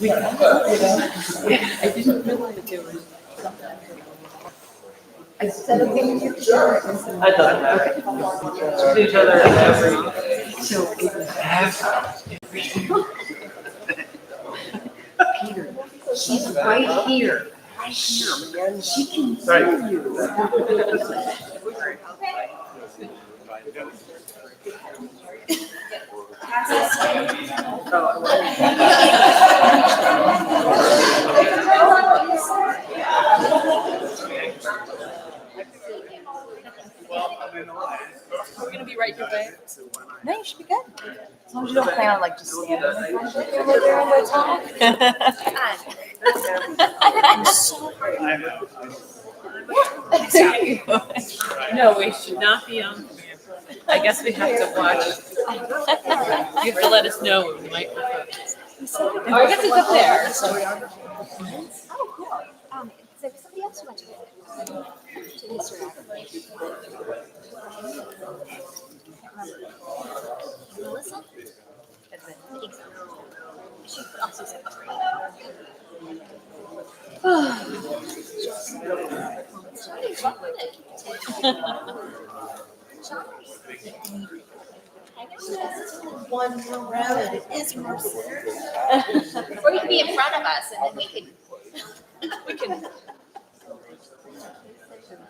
We I didn't realize there was something. I said okay. I thought that. To each other every. So it was Peter. She's right here. Right here, man. She can hear you. We're gonna be right your way. No, you should be good. As long as you don't plan on like just standing in front of it when they're in the talk. I'm so No, we should not be on camera. I guess we have to watch. You have to let us know when the microphones. Oh, I guess it's up there. Oh, cool. So somebody else went to the historiography. Melissa? I think so. She also said one around it is more center. or you can be in front of us and then we can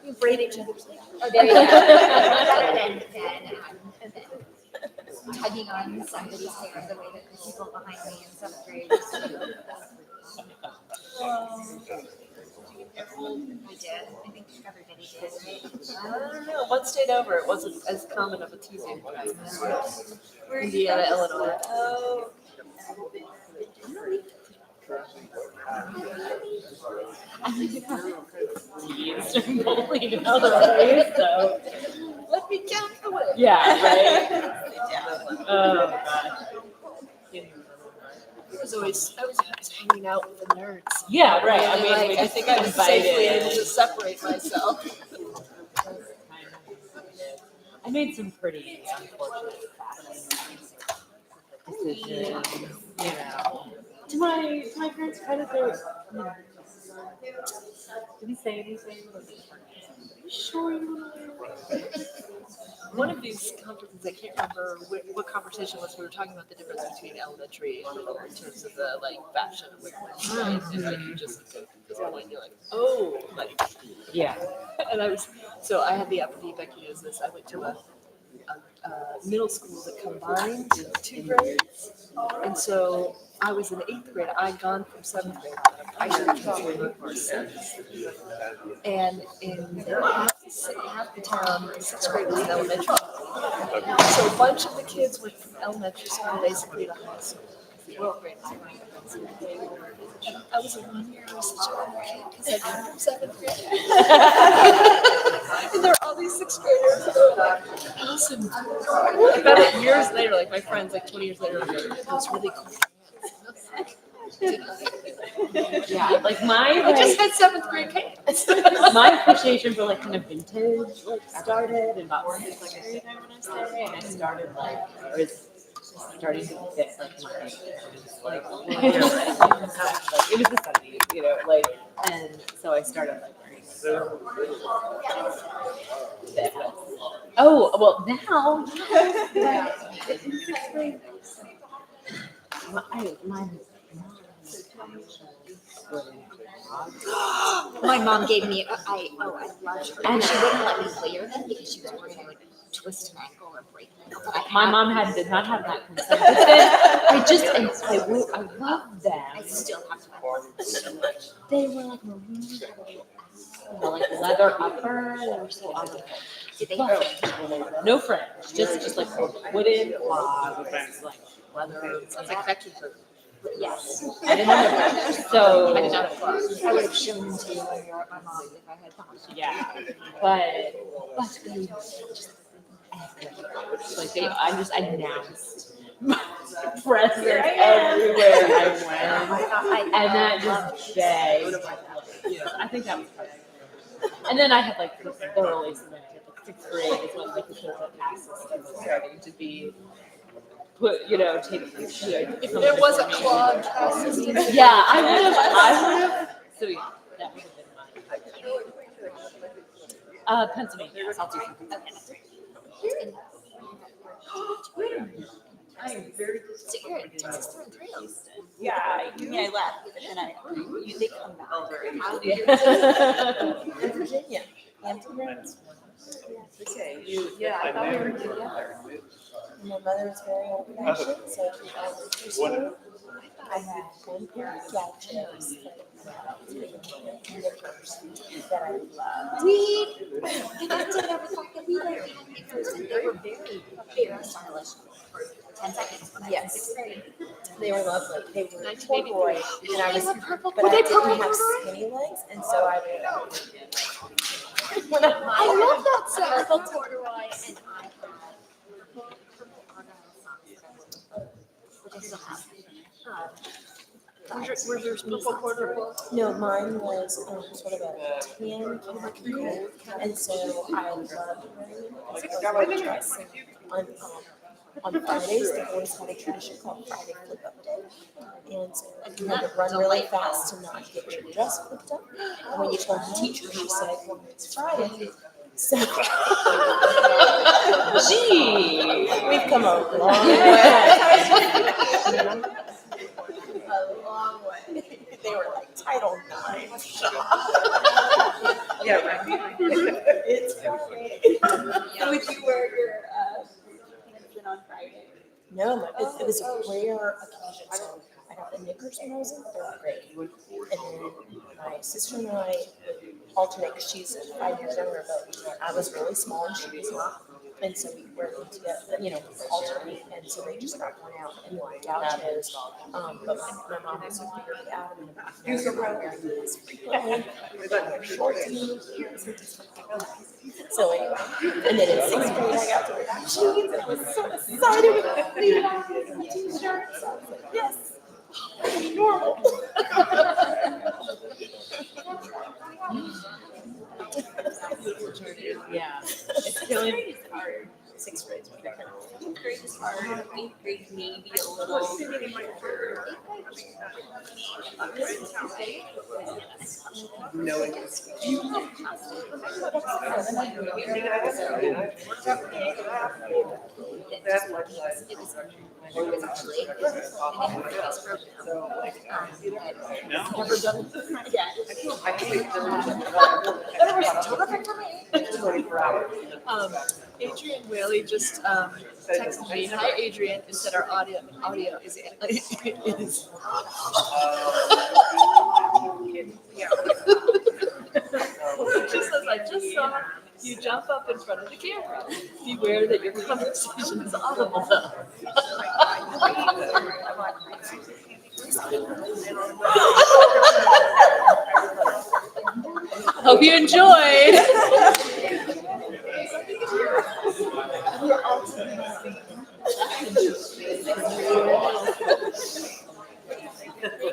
We braid each other's hair. oh, there you go. Rather than tugging on somebody's hair the way that the people behind me in seventh grade used to do. I did. I think everybody did. I don't know. One state over, it wasn't as common of a Tuesday. Indiana, Illinois. Oh. Bullied in other ways, so. Let me count the way. Yeah, right. Oh, God. I was always hanging out with the nerds. Yeah, right. I mean, Like, we I just think I was safely able to invited. separate myself. I made some pretty unfortunate decisions, you know. To my parents' credit, they were, you know, did he say anything? Are you sure you want to? One of these conferences, I can't remember what conversation was. We were talking about the difference between elementary and middle in terms of the like fashion and right? And like you just go through this point, you're like, oh, like Yeah. and I had the opportunity, Becky knows this, I went to a middle school that combined 2 grades. And so I was in 8th grade. I'd gone from 7th grade. I should have been for 6th. And in half the town, 6th grade was elementary. So a bunch of the kids went from elementary school basically to high school. The 8th grade was my I was a 1 year, I was such a little kid because I came from 7th grade. And there are all these 6th graders who are like, awesome. I found it years later, like my friends, like 20 years later, like, it was really cool. Yeah, like my I just had 7th grade pants. my appreciation for like kind of vintage like started in about 6th grade, I want to say, and I started like was starting to fit like my like it was the 70s, you know, like, and so I started like wearing that was, oh well now in 6th grade my My mom gave me, I loved her. And she wouldn't let me wear them because she was worried I would twist an ankle or break an ankle. my mom did not have that concern. But then I loved them. I still have to wear them so much. They were like really cool, like leather upper. They were so awesome. Did they No French, just like wooden clogs, like leather. Sounds like Becky. Yes. I didn't have French, so I did not have clothes. I would have shown them to you when you were at my mom if I had time. yeah, but they just like I just announced my presence everywhere I went, and that just begged. Yeah, I think that was part of it. And then I had like this thoroughly cemented, like 6th grade is when like the social task system was starting to be put, take, If there was a claw cast system. yeah, I would have, so yeah, that would have been mine. Pennsylvania, Southeastern Pennsylvania. I am very So you're at Texas through and through. Yeah, I left, but then they come back. In Virginia. Hampton Roads. Okay, I thought we were together. My mother was very old fashioned, so she always used to. I had one pair of gauchos, knickers that I loved. We connected over the we like first, and they were very stylish for 10 seconds when I was in sixth grade. They were lovely. They were corduroy, and I was, but I didn't have skinny legs, and so I would. I love that stuff. Purple corduroy, and I had purple argyle socks, which I still have. Were yours purple corduroy? No, mine was sort of a tan khaki, and so I loved wearing it. On Fridays, the boys had a tradition called Friday Flip Up Day. And so you had to run really fast to not get your dress flipped up. And when you told the teacher, she said, well, it's Friday. So, Gee, we've come a long way. A long way. They were like Title IX. Yeah, right. It's Friday. Would you wear your pants on Friday? No, it was a rare occasion. So I got the knickers when I was in third grade. And then my sister and I would alternate because she's 5 years younger, but I was really small and she was not. And so we wear them together, alternate. And so they just got worn out and wore gauchos. But my mom was very adamant about wearing these frequently. Shorts and so anyway, and then in sixth grade I got to wear jeans and I was so excited with Levi's and t-shirts. I was like, yes, I'm normal. yeah, it's killing. Sixth grade. Eighth grade is hard. Eighth grade maybe a little. Knowing this. It was actually an interface program. Never done it yet. But it was terrific for me. Adrian Whaley just texted me, hi Adrian, and said our audio is just says, I just saw you jump up in front of the camera. Beware that your conversation is audible though. Hope you enjoyed.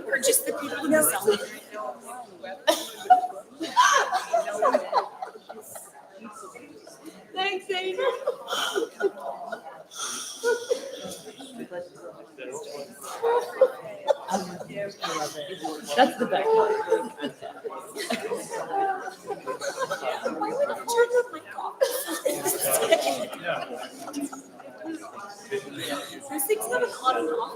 Or just the people who celebrate. Thanks, Adrian. That's the best. Why would I turn the mic off? Those things have an on and off.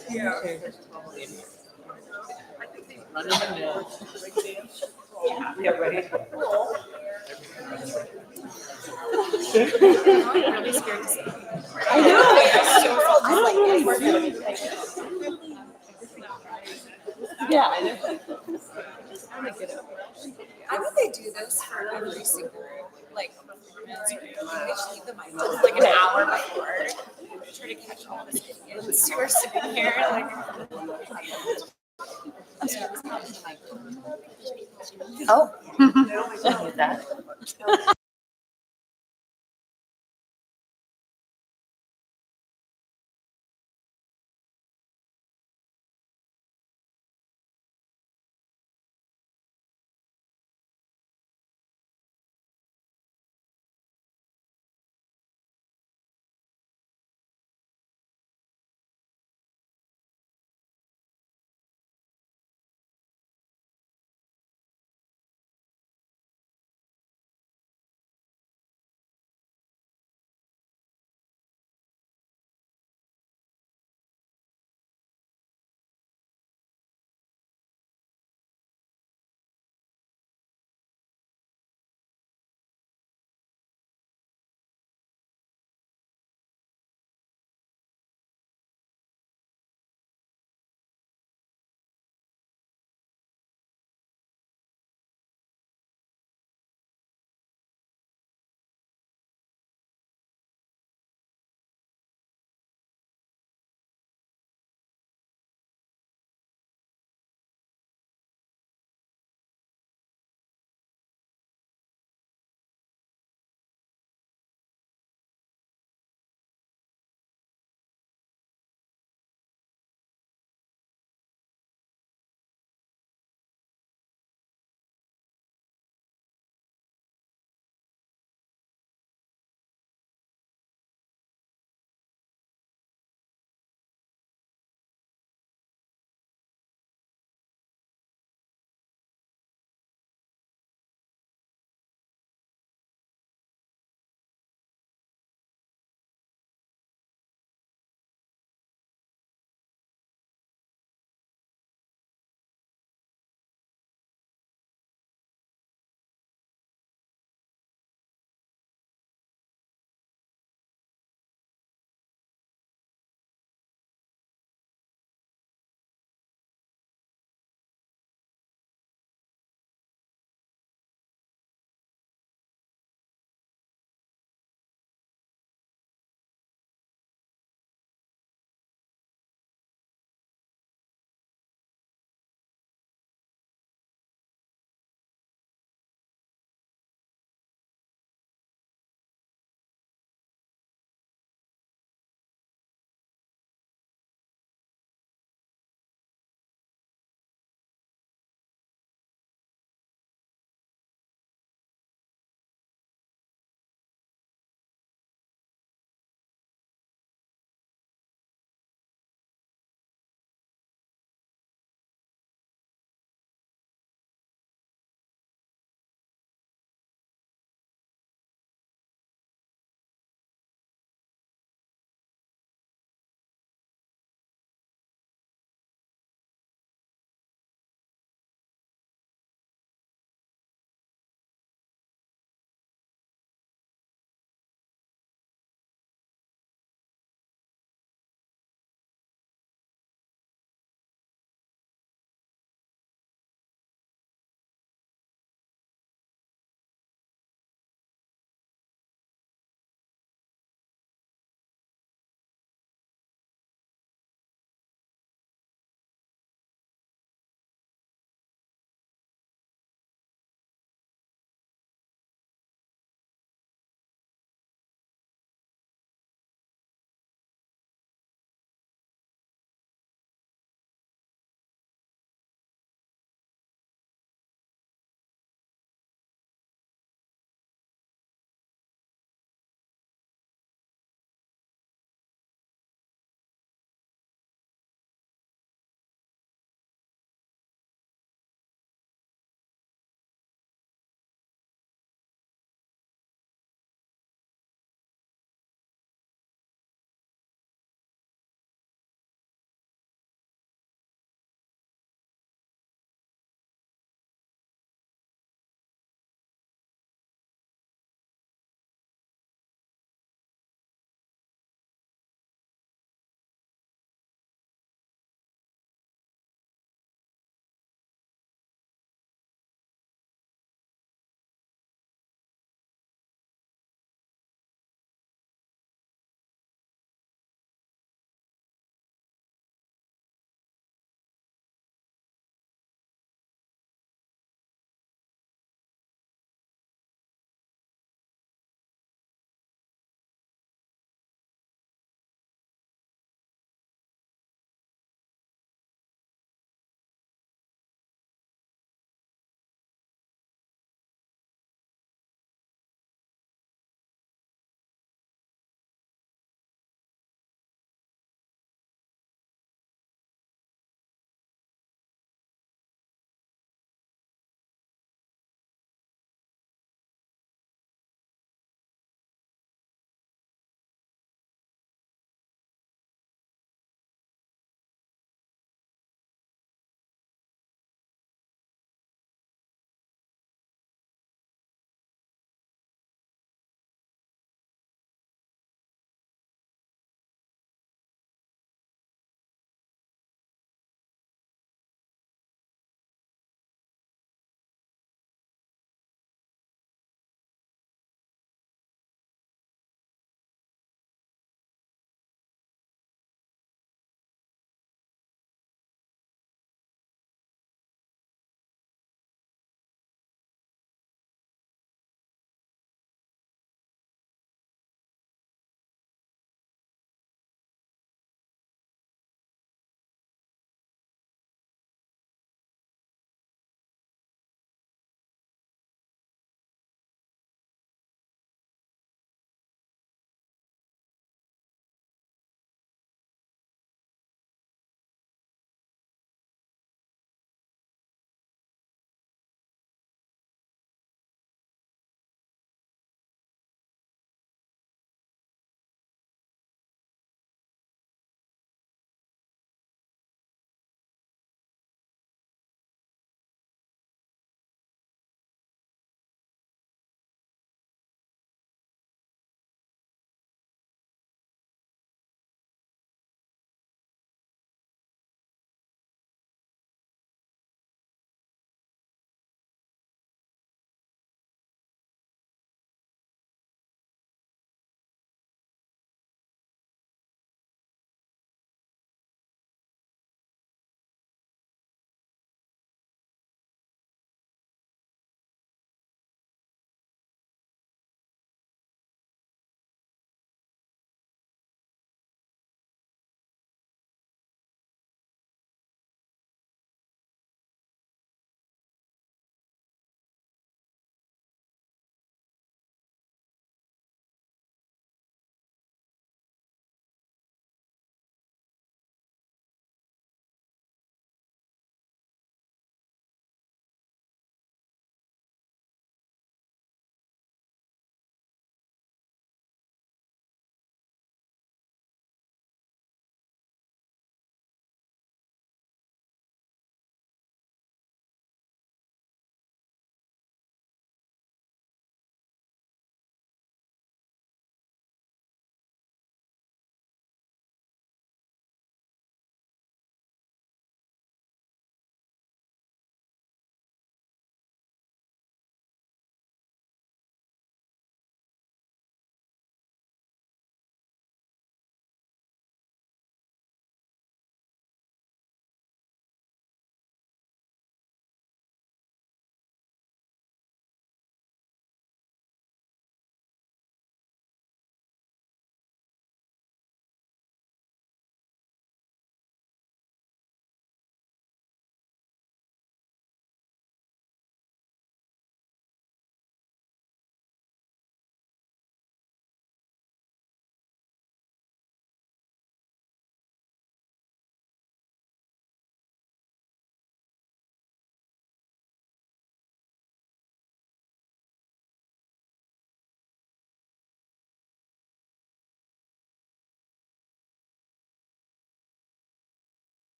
Yeah, right. I'm really scared to say. I know. I don't like Yeah, I know. I bet they do this for every single performance. They just leave the mic on like an hour before. Try to catch all the idiots who are sitting here Oh. With that.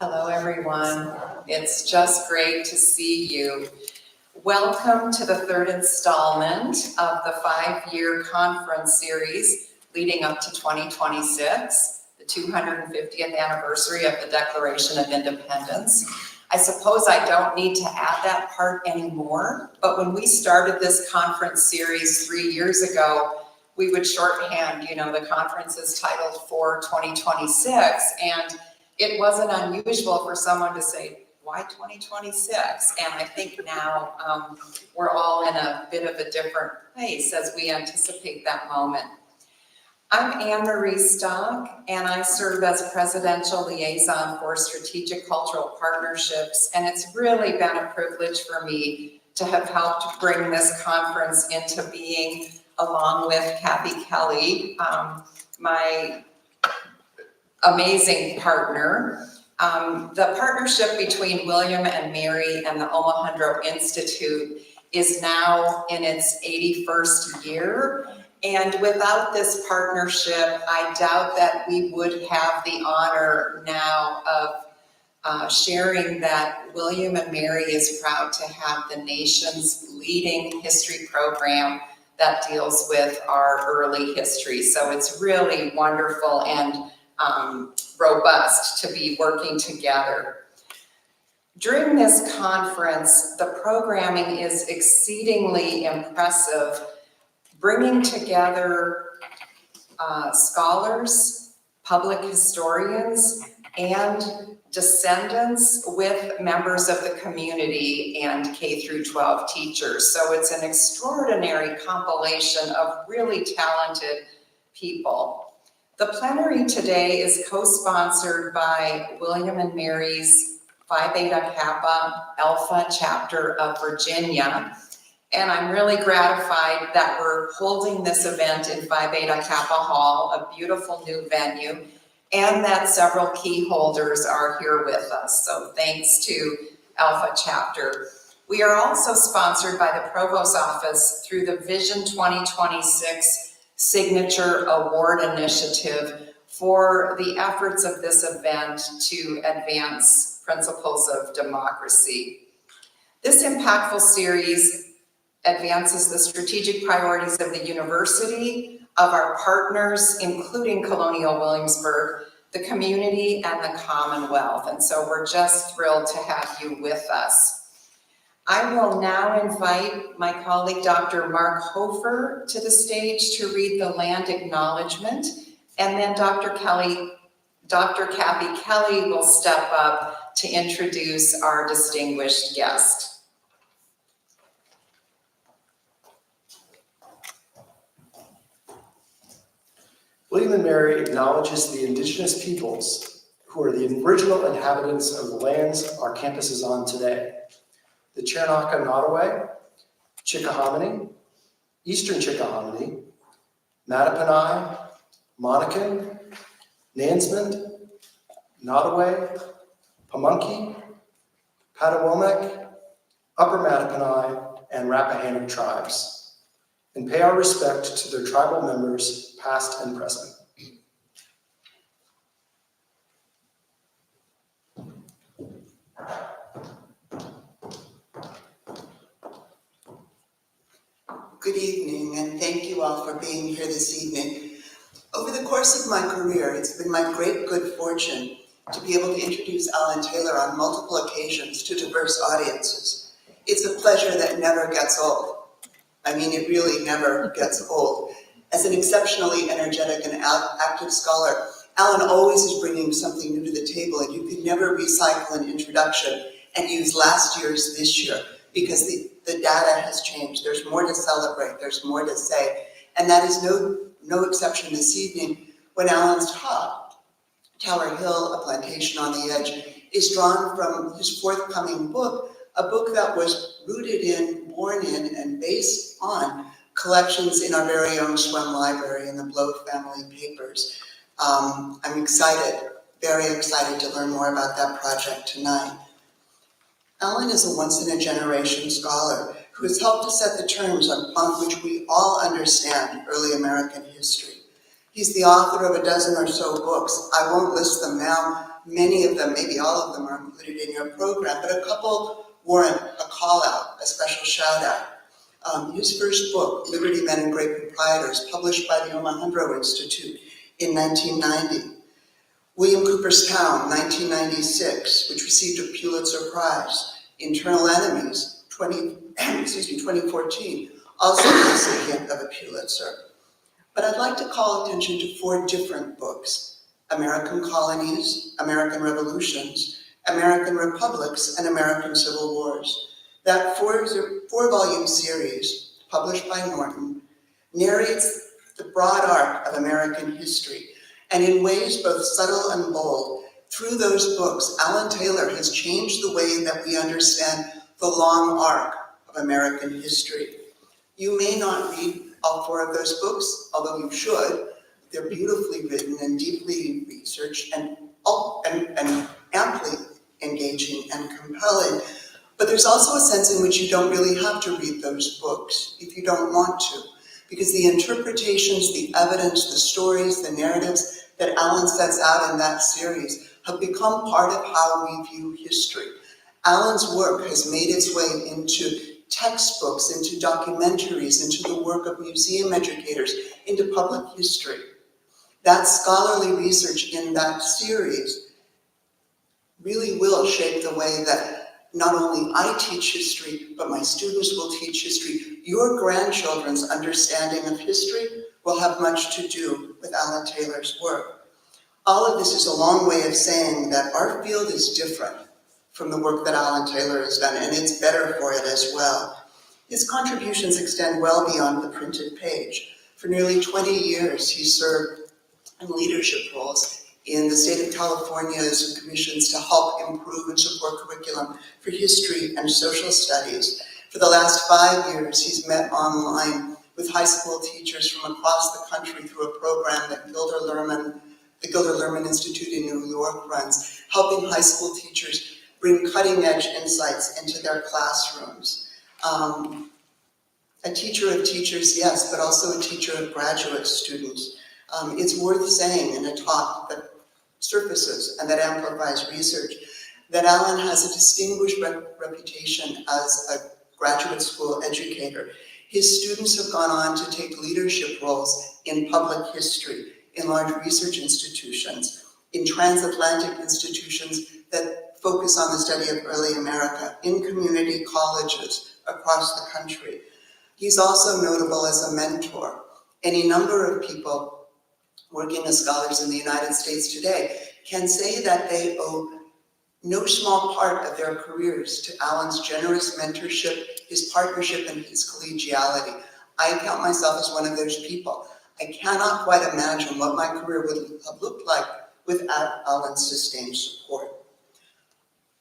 Hello, everyone. It's just great to see you. Welcome to the third installment of the 5-year conference series leading up to 2026, the 250th anniversary of the Declaration of Independence. I suppose I don't need to add that part anymore, but when we started this conference series 3 years ago, we would shorthand, the conference is titled for 2026, and it wasn't unusual for someone to say, why 2026? And I think now we're all in a bit of a different place as we anticipate that moment. I'm Anne-Marie Stock, and I serve as Presidential Liaison for Strategic Cultural Partnerships, and it's really been a privilege for me to have helped bring this conference into being along with Kathy Kelly, my amazing partner. The partnership between William and Mary and the Omohundro Institute is now in its 81st year. And without this partnership, I doubt that we would have the honor now of sharing that William and Mary is proud to have the nation's leading history program that deals with our early history. So it's really wonderful and robust to be working together. During this conference, the programming is exceedingly impressive, bringing together scholars, public historians, and descendants with members of the community and K through 12 teachers. So it's an extraordinary compilation of really talented people. The plenary today is co-sponsored by William and Mary's Phi Beta Kappa Alpha chapter of Virginia. And I'm really gratified that we're holding this event in Phi Beta Kappa Hall, a beautiful new venue, and that several key holders are here with us. So thanks to Alpha chapter. We are also sponsored by the Provost's Office through the Vision 2026 Signature Award Initiative for the efforts of this event to advance principles of democracy. This impactful series advances the strategic priorities of the university, of our partners, including Colonial Williamsburg, the community, and the Commonwealth. And so we're just thrilled to have you with us. I will now invite my colleague, Dr. Mark Hofer, to the stage to read the land acknowledgement, and then Dr. Kathy Kelly will step up to introduce our distinguished guest. William and Mary acknowledges the indigenous peoples who are the original inhabitants of the lands our campus is on today. The Chernaka Nottoway, Chickahominy, Eastern Chickahominy, Mattaponi, Monacan, Nansmond, Nottoway, Pamunkey, Patawomack, Upper Mattaponi, and Rappahannock tribes, and pay our respect to their tribal members, past and present. Good evening, and thank you all for being here this evening. Over the course of my career, it's been my great good fortune to be able to introduce Alan Taylor on multiple occasions to diverse audiences. It's a pleasure that never gets old. I mean, it really never gets old. As an exceptionally energetic and active scholar, Alan always is bringing something new to the table, and you can never recycle an introduction and use last year's this year, because the data has changed. There's more to celebrate, there's more to say. And that is no exception this evening when Alan's talk, Tower Hill, A Plantation on the Edge, is drawn from his forthcoming book, a book that was rooted in, born in, and based on collections in our very own Schwemm Library and the Blow family papers. I'm excited, very excited to learn more about that project tonight. Alan is a once-in-a-generation scholar who has helped to set the terms upon which we all understand early American history. He's the author of a dozen or so books. I won't list them now, many of them, maybe all of them are included in your program, but a couple warrant a call out, a special shout out. His first book, Liberty Men and Great Proprietors, published by the Omohundro Institute in 1990. William Cooper's Town, 1996, which received a Pulitzer Prize. Internal Enemies, 2014, also the recipient of a Pulitzer. But I'd like to call attention to 4 different books: American Colonies, American Revolutions, American Republics, and American Civil Wars. That 4-volume series, published by Norton, narrates the broad arc of American history, and in ways both subtle and bold. Through those books, Alan Taylor has changed the way that we understand the long arc of American history. You may not read all 4 of those books, although you should. They're beautifully written and deeply researched and amply engaging and compelling. But there's also a sense in which you don't really have to read those books if you don't want to, because the interpretations, the evidence, the stories, the narratives that Alan sets out in that series have become part of how we view history. Alan's work has made its way into textbooks, into documentaries, into the work of museum educators, into public history. That scholarly research in that series really will shape the way that not only I teach history, but my students will teach history. Your grandchildren's understanding of history will have much to do with Alan Taylor's work. All of this is a long way of saying that our field is different from the work that Alan Taylor has done, and it's better for it as well. His contributions extend well beyond the printed page. For nearly 20 years, he served in leadership roles in the state of California's commissions to help improve and support curriculum for history and social studies. For the last 5 years, he's met online with high school teachers from across the country through a program that the Gilder Lehrman Institute in New York runs, helping high school teachers bring cutting-edge insights into their classrooms. A teacher of teachers, yes, but also a teacher of graduate students. It's worth saying in a talk that surfaces and that amplifies research that Alan has a distinguished reputation as a graduate school educator. His students have gone on to take leadership roles in public history, in large research institutions, in transatlantic institutions that focus on the study of early America, in community colleges across the country. He's also notable as a mentor. Any number of people working as scholars in the United States today can say that they owe no small part of their careers to Alan's generous mentorship, his partnership, and his collegiality. I count myself as one of those people. I cannot quite imagine what my career would have looked like without Alan's sustained support.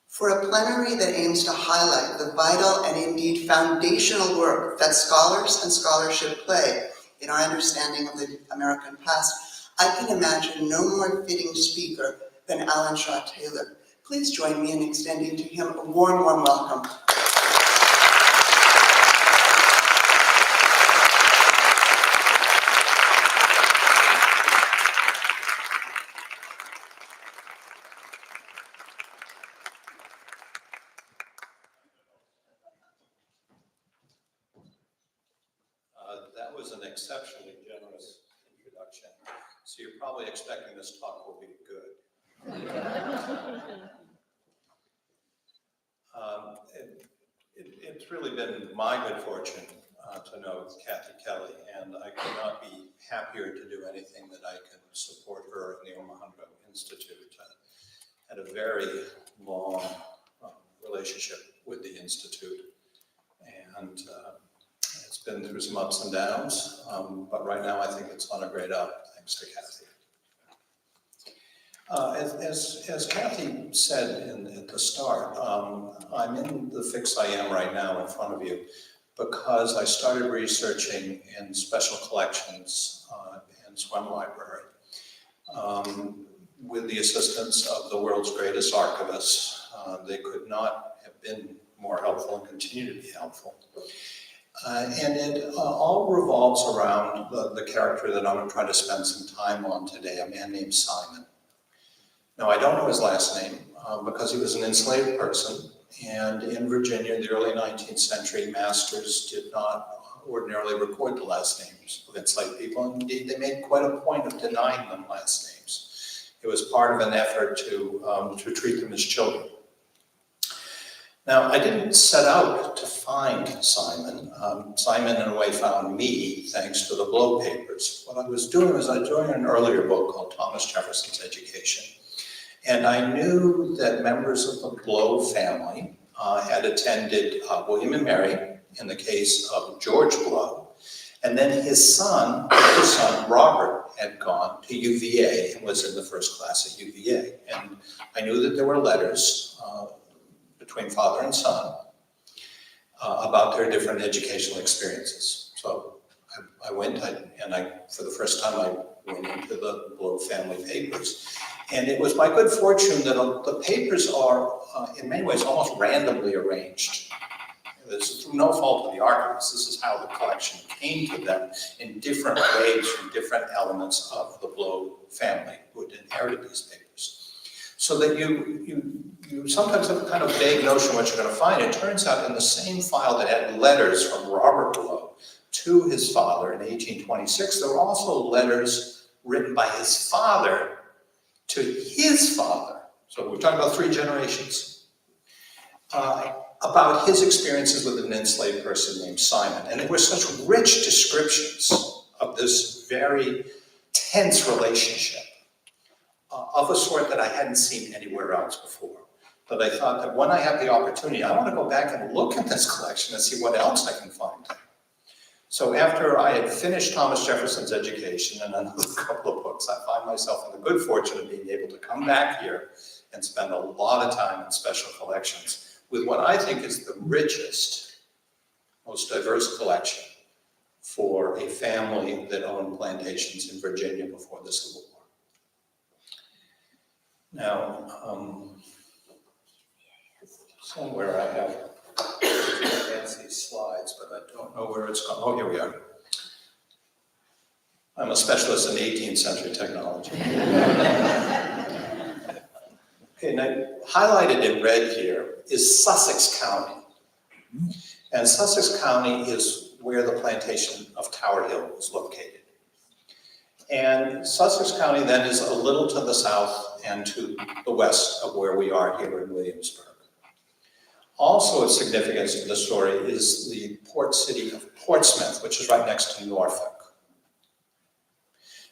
For a plenary that aims to highlight the vital and indeed foundational work that scholars and scholarship play in our understanding of the American past, I can imagine no more fitting speaker than Alan Shaw Taylor. Please join me in extending to him a warm, warm welcome. That was an exceptionally generous introduction. So you're probably expecting this talk will be good. It's really been my good fortune to know Kathy Kelly, and I could not be happier to do anything that I can support her in the Omohundro Institute. Had a very long relationship with the Institute, and it's been through some ups and downs, but right now I think it's on a great up, thanks to Kathy. As Kathy said at the start, I'm in the fix I am right now in front of you because I started researching in special collections in Swan Library with the assistance of the world's greatest archivists. They could not have been more helpful and continue to be helpful. And it all revolves around the character that I'm going to try to spend some time on today, a man named Simon. Now, I don't know his last name because he was an enslaved person. And in Virginia, in the early 19th century, masters did not ordinarily record the last names of enslaved people. Indeed, they made quite a point of denying them last names. It was part of an effort to treat them as children. Now, I didn't set out to find Simon. Simon, in a way, found me thanks to the Blow papers. What I was doing was I was doing an earlier book called Thomas Jefferson's Education. And I knew that members of the Blow family had attended William and Mary in the case of George Blow. And then his son, Robert, had gone to UVA and was in the first class at UVA. And I knew that there were letters between father and son about their different educational experiences. So I went, for the first time, I went into the Blow family papers. And it was my good fortune that the papers are, in many ways, almost randomly arranged. This is through no fault of the archivists. This is how the collection came to them in different ways from different elements of the Blow family who had inherited these papers. So that you sometimes have a kind of vague notion what you're going to find. It turns out in the same file that had letters from Robert Blow to his father in 1826, there were also letters written by his father to his father. So we're talking about 3 generations. About his experiences with an enslaved person named Simon. And there were such rich descriptions of this very tense relationship of a sort that I hadn't seen anywhere else before. But I thought that when I have the opportunity, I want to go back and look at this collection and see what else I can find. So after I had finished Thomas Jefferson's Education and another couple of books, I find myself in the good fortune of being able to come back here and spend a lot of time in special collections with what I think is the richest, most diverse collection for a family that owned plantations in Virginia before the Civil War. Now, somewhere I have fancy slides, but I don't know where it's gone. Oh, here we are. I'm a specialist in 18th century technology. Okay, now highlighted in red here is Sussex County. And Sussex County is where the plantation of Tower Hill is located. And Sussex County then is a little to the south and to the west of where we are here in Williamsburg. Also of significance to the story is the port city of Portsmouth, which is right next to Norfolk.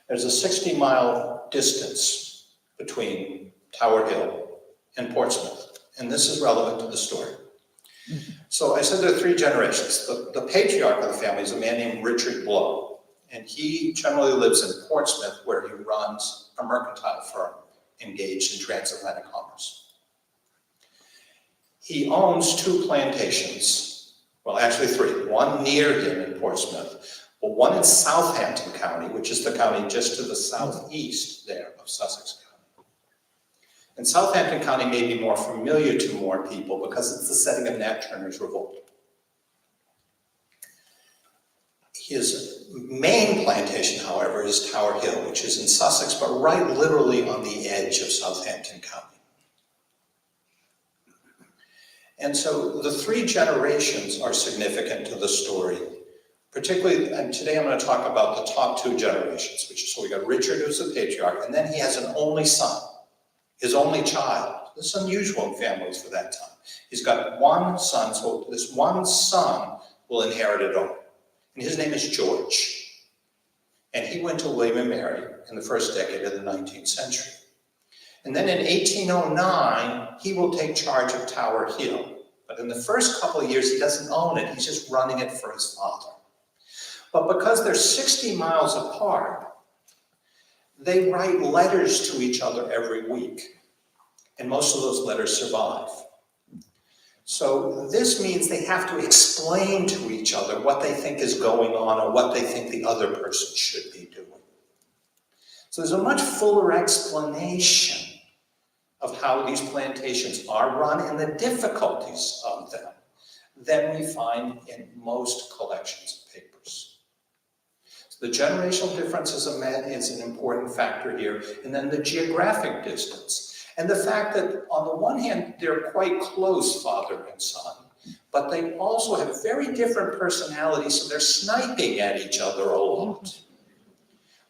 There's a 60-mile distance between Tower Hill and Portsmouth, and this is relevant to the story. So I said there are 3 generations. The patriarch of the family is a man named Richard Blow, and he generally lives in Portsmouth, where he runs a mercantile firm engaged in transatlantic commerce. He owns 2 plantations, well, actually 3. One near him in Portsmouth, but one in Southampton County, which is the county just to the southeast there of Sussex County. And Southampton County may be more familiar to more people because it's the setting of Nat Turner's Revolt. His main plantation, however, is Tower Hill, which is in Sussex, but right literally on the edge of Southampton County. And so the 3 generations are significant to the story, particularly, and today I'm going to talk about the top 2 generations, so we got Richard, who's the patriarch, and then he has an only son, his only child. This is unusual in families for that time. He's got one son, so this one son will inherit it all. And his name is George. And he went to William and Mary in the first decade of the 19th century. And then in 1809, he will take charge of Tower Hill. But in the first couple of years, he doesn't own it. He's just running it for his father. But because they're 60 miles apart, they write letters to each other every week. And most of those letters survive. So this means they have to explain to each other what they think is going on or what they think the other person should be doing. So there's a much fuller explanation of how these plantations are run and the difficulties of them than we find in most collections of papers. So the generational differences of men is an important factor here, and then the geographic distance. And the fact that on the one hand, they're quite close, father and son, but they also have very different personalities, so they're sniping at each other a lot,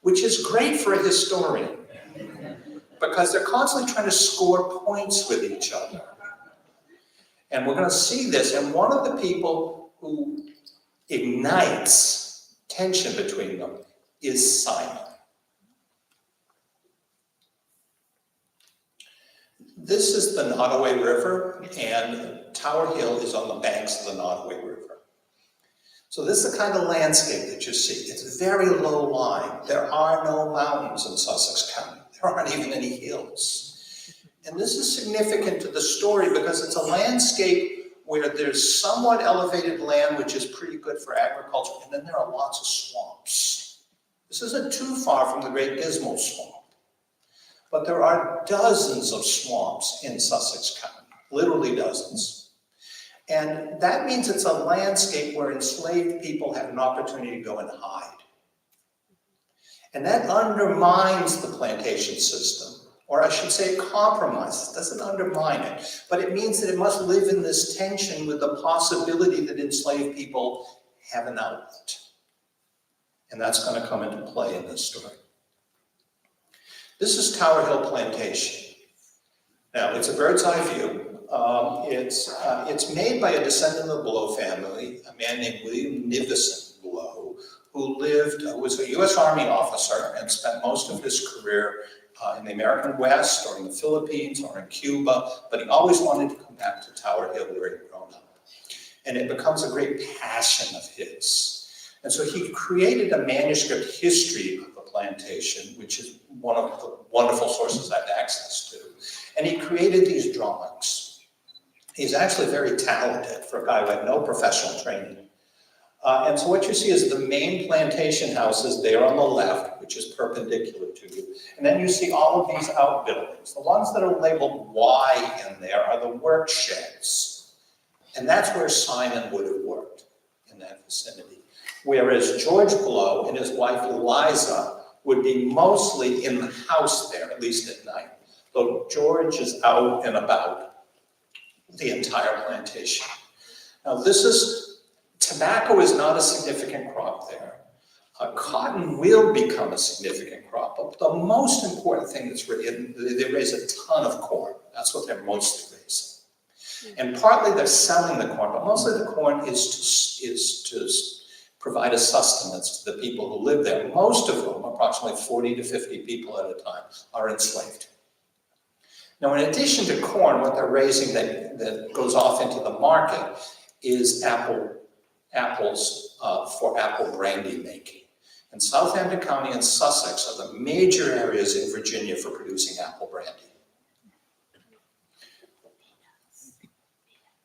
which is great for a historian, because they're constantly trying to score points with each other. And we're going to see this, and one of the people who ignites tension between them is Simon. This is the Nottoway River, and Tower Hill is on the banks of the Nottoway River. So this is the kind of landscape that you see. It's very low lying. There are no mountains in Sussex County. There aren't even any hills. And this is significant to the story because it's a landscape where there's somewhat elevated land, which is pretty good for agriculture, and then there are lots of swamps. This isn't too far from the Great Dismal Swamp. But there are dozens of swamps in Sussex County, literally dozens. And that means it's a landscape where enslaved people have an opportunity to go and hide. And that undermines the plantation system, or I should say it compromises, doesn't undermine it, but it means that it must live in this tension with the possibility that enslaved people have an outlet. And that's going to come into play in this story. This is Tower Hill Plantation. Now, it's a bird's eye view. It's made by a descendant of the Blow family, a man named William Nivison Blow, who was a U.S. Army officer and spent most of his career in the American West or in the Philippines or in Cuba, but he always wanted to come back to Tower Hill where he'd grown up. And it becomes a great passion of his. And so he created a manuscript history of the plantation, which is one of the wonderful sources I had access to. And he created these drawings. He's actually very talented for a guy who had no professional training. And so what you see is the main plantation houses there on the left, which is perpendicular to you. And then you see all of these outbuildings. The ones that are labeled Y in there are the work sheds. And that's where Simon would have worked, in that vicinity. Whereas George Blow and his wife Eliza would be mostly in the house there, at least at night. Though George is out and about the entire plantation. Now tobacco is not a significant crop there. Cotton will become a significant crop, but the most important thing that's written, they raise a ton of corn. That's what they're mostly raising. And partly they're selling the corn, but mostly the corn is to provide a sustenance to the people who live there. Most of whom, approximately 40 to 50 people at a time, are enslaved. Now, in addition to corn, what they're raising that goes off into the market is apples for apple brandy making. And Southampton County and Sussex are the major areas in Virginia for producing apple brandy.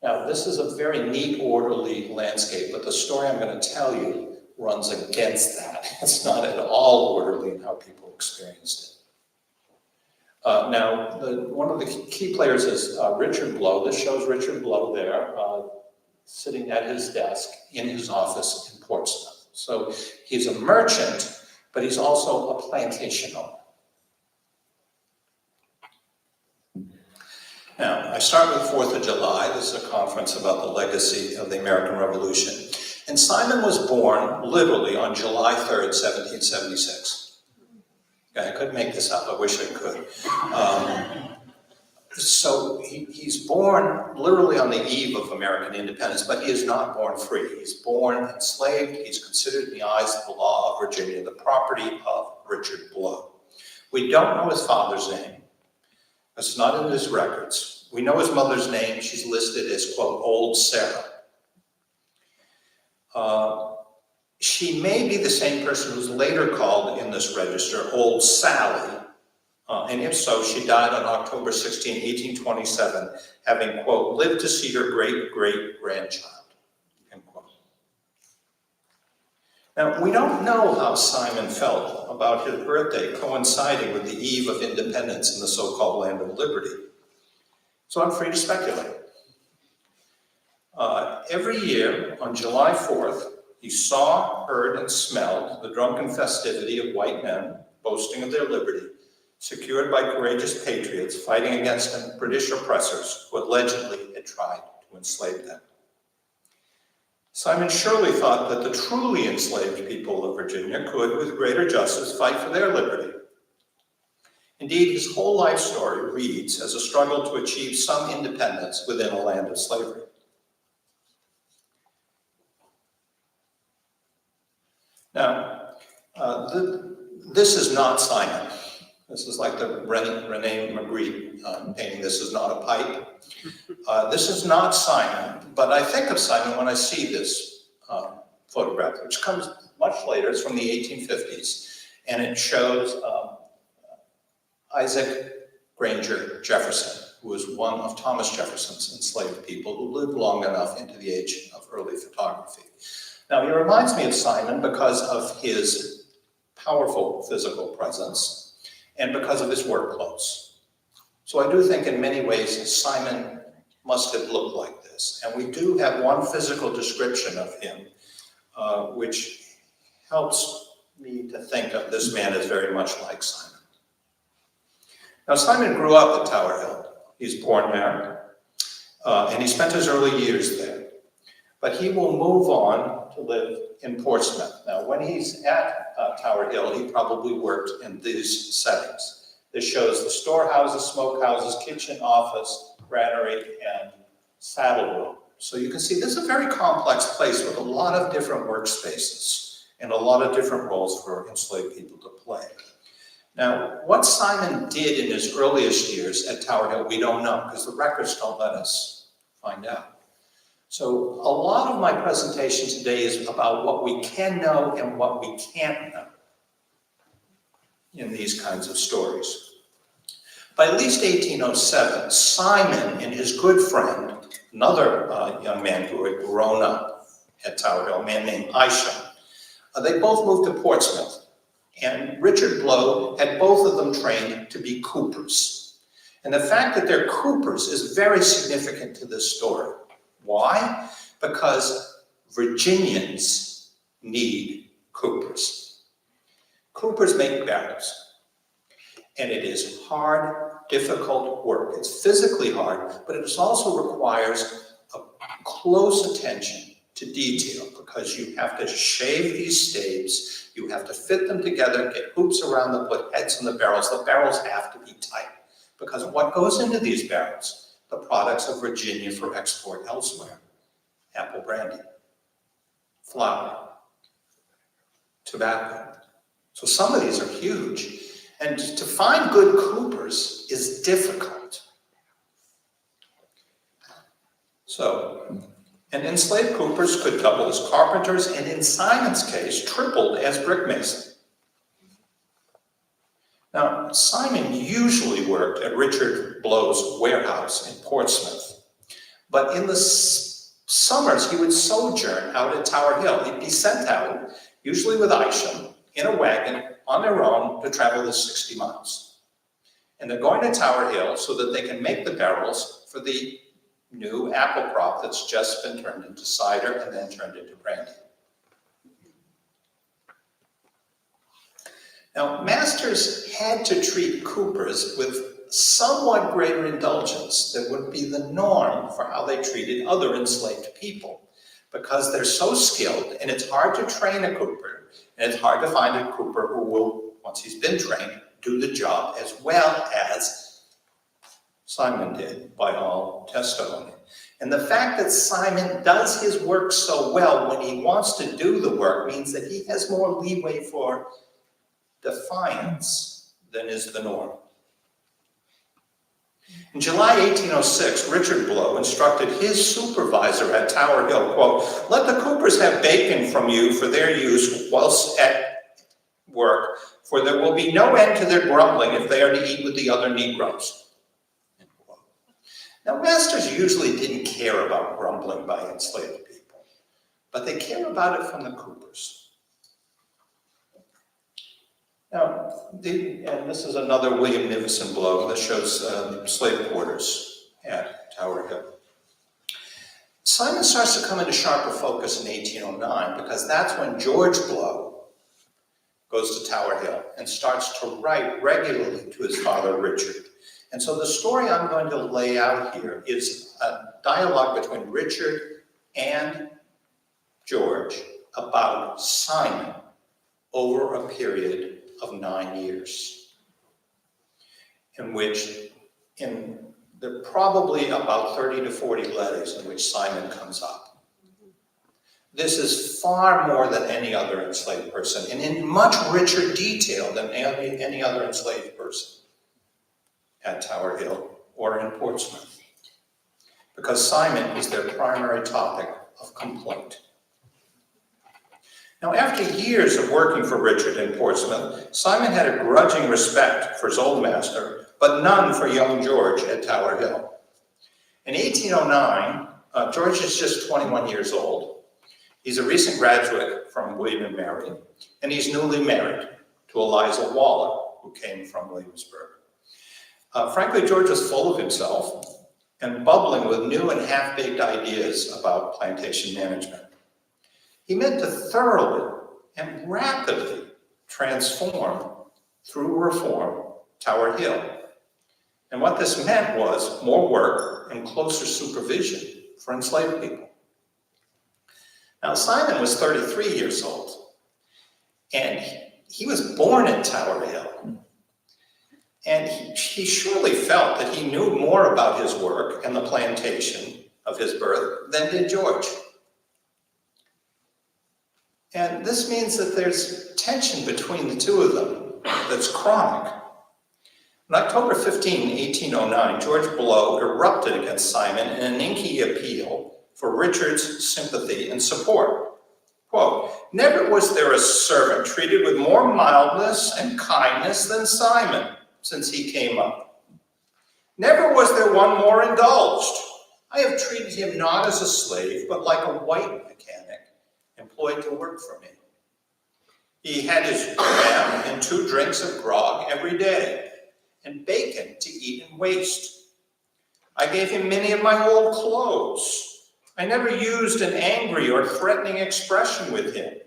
Now, this is a very neat, orderly landscape, but the story I'm going to tell you runs against that. It's not at all orderly in how people experienced it. Now, one of the key players is Richard Blow. This shows Richard Blow there, sitting at his desk in his office in Portsmouth. So he's a merchant, but he's also a plantation owner. Now, I start with 4th of July. This is a conference about the legacy of the American Revolution. And Simon was born literally on July 3rd, 1776. Okay, I couldn't make this up. I wish I could. So he's born literally on the eve of American independence, but he is not born free. He's born enslaved. He's considered in the eyes of the law of Virginia the property of Richard Blow. We don't know his father's name. It's not in his records. We know his mother's name. She's listed as, quote, Old Sarah. She may be the same person who's later called in this register Old Sally. And if so, she died on October 16, 1827, having, quote, lived to see her great-great-grandchild, end quote. Now, we don't know how Simon felt about his birthday coinciding with the eve of independence in the so-called Land of Liberty. So I'm free to speculate. Every year, on July 4th, he saw, heard, and smelled the drunken festivity of white men boasting of their liberty, secured by courageous patriots fighting against British oppressors who allegedly had tried to enslave them. Simon surely thought that the truly enslaved people of Virginia could, with greater justice, fight for their liberty. Indeed, his whole life story reads as a struggle to achieve some independence within a land of slavery. Now, this is not Simon. This is like the Rene Magritte painting, "This is not a pipe." This is not Simon, but I think of Simon when I see this photograph, which comes much later. It's from the 1850s, and it shows Isaac Granger Jefferson, who was one of Thomas Jefferson's enslaved people who lived long enough into the age of early photography. Now, he reminds me of Simon because of his powerful physical presence and because of his work clothes. So I do think in many ways Simon must have looked like this. And we do have one physical description of him, which helps me to think of this man as very much like Simon. Now, Simon grew up at Tower Hill. He's born there, and he spent his early years there. But he will move on to live in Portsmouth. Now, when he's at Tower Hill, he probably worked in these settings. This shows the storehouses, smokehouses, kitchen, office, granary, and saddle room. So you can see this is a very complex place with a lot of different workspaces and a lot of different roles for enslaved people to play. Now, what Simon did in his earliest years at Tower Hill, we don't know because the records don't let us find out. So a lot of my presentation today is about what we can know and what we can't know in these kinds of stories. By at least 1807, Simon and his good friend, another young man who had grown up at Tower Hill, a man named Isham, they both moved to Portsmouth. And Richard Blow had both of them trained to be coopers. And the fact that they're coopers is very significant to this story. Why? Because Virginians need coopers. Coopers make barrels. And it is hard, difficult work. It's physically hard, but it also requires a close attention to detail because you have to shave these staves, you have to fit them together, get hoops around them, put heads in the barrels. The barrels have to be tight because what goes into these barrels? The products of Virginia for export elsewhere. Apple brandy, flour, tobacco. So some of these are huge. And to find good coopers is difficult. So, and enslaved coopers could double as carpenters, and in Simon's case, tripled as brickmasons. Now, Simon usually worked at Richard Blow's warehouse in Portsmouth, but in the summers he would sojourn out at Tower Hill. He'd be sent out, usually with Isham, in a wagon on their own to travel the 60 miles. And they're going to Tower Hill so that they can make the barrels for the new apple crop that's just been turned into cider and then turned into brandy. Now, masters had to treat coopers with somewhat greater indulgence than would be the norm for how they treated other enslaved people, because they're so skilled, and it's hard to train a cooper, and it's hard to find a cooper who will, once he's been trained, do the job as well as Simon did, by all testimony. And the fact that Simon does his work so well when he wants to do the work means that he has more leeway for defiance than is the norm. In July 1806, Richard Blow instructed his supervisor at Tower Hill, quote, "Let the coopers have bacon from you for their use whilst at work, for there will be no end to their grumbling if they are to eat with the other Negroes." Now, masters usually didn't care about grumbling by enslaved people, but they care about it from the coopers. Now, and this is another William Nivison Blow that shows slave quarters at Tower Hill. Simon starts to come into sharper focus in 1809 because that's when George Blow goes to Tower Hill and starts to write regularly to his father, Richard. And so the story I'm going to lay out here is a dialogue between Richard and George about Simon over a period of 9 years, in which there are probably about 30 to 40 letters in which Simon comes up. This is far more than any other enslaved person, and in much richer detail than any other enslaved person at Tower Hill or in Portsmouth, because Simon is their primary topic of complaint. Now, after years of working for Richard in Portsmouth, Simon had a grudging respect for his old master, but none for young George at Tower Hill. In 1809, George is just 21 years old. He's a recent graduate from William and Mary, and he's newly married to Eliza Waller, who came from Williamsburg. Frankly, George was full of himself and bubbling with new and half-baked ideas about plantation management. He meant to thoroughly and rapidly transform, through reform, Tower Hill. And what this meant was more work and closer supervision for enslaved people. Now, Simon was 33 years old, and he was born at Tower Hill. And he surely felt that he knew more about his work and the plantation of his birth than did George. And this means that there's tension between the two of them that's chronic. On October 15, 1809, George Blow erupted against Simon in an inky appeal for Richard's sympathy and support. Quote, "Never was there a servant treated with more mildness and kindness than Simon since he came up. Never was there one more indulged. I have treated him not as a slave, but like a white mechanic employed to work for me. He had his dram and 2 drinks of grog every day, and bacon to eat and waste. I gave him many of my old clothes. I never used an angry or threatening expression with him.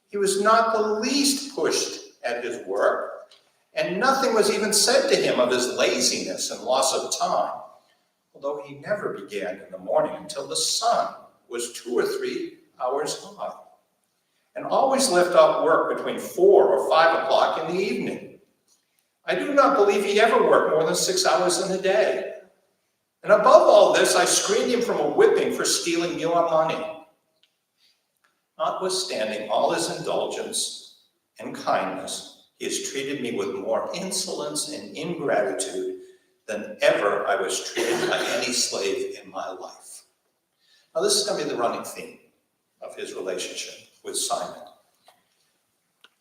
He was not the least pushed at his work, and nothing was even said to him of his laziness and loss of time, although he never began in the morning until the sun was 2 or 3 hours high, and always left off work between 4 or 5 o'clock in the evening. I do not believe he ever worked more than 6 hours in a day. And above all this, I screened him from a whipping for stealing your money. Notwithstanding all his indulgence and kindness, he has treated me with more insolence and ingratitude than ever I was treated by any slave in my life." Now, this is going to be the running theme of his relationship with Simon.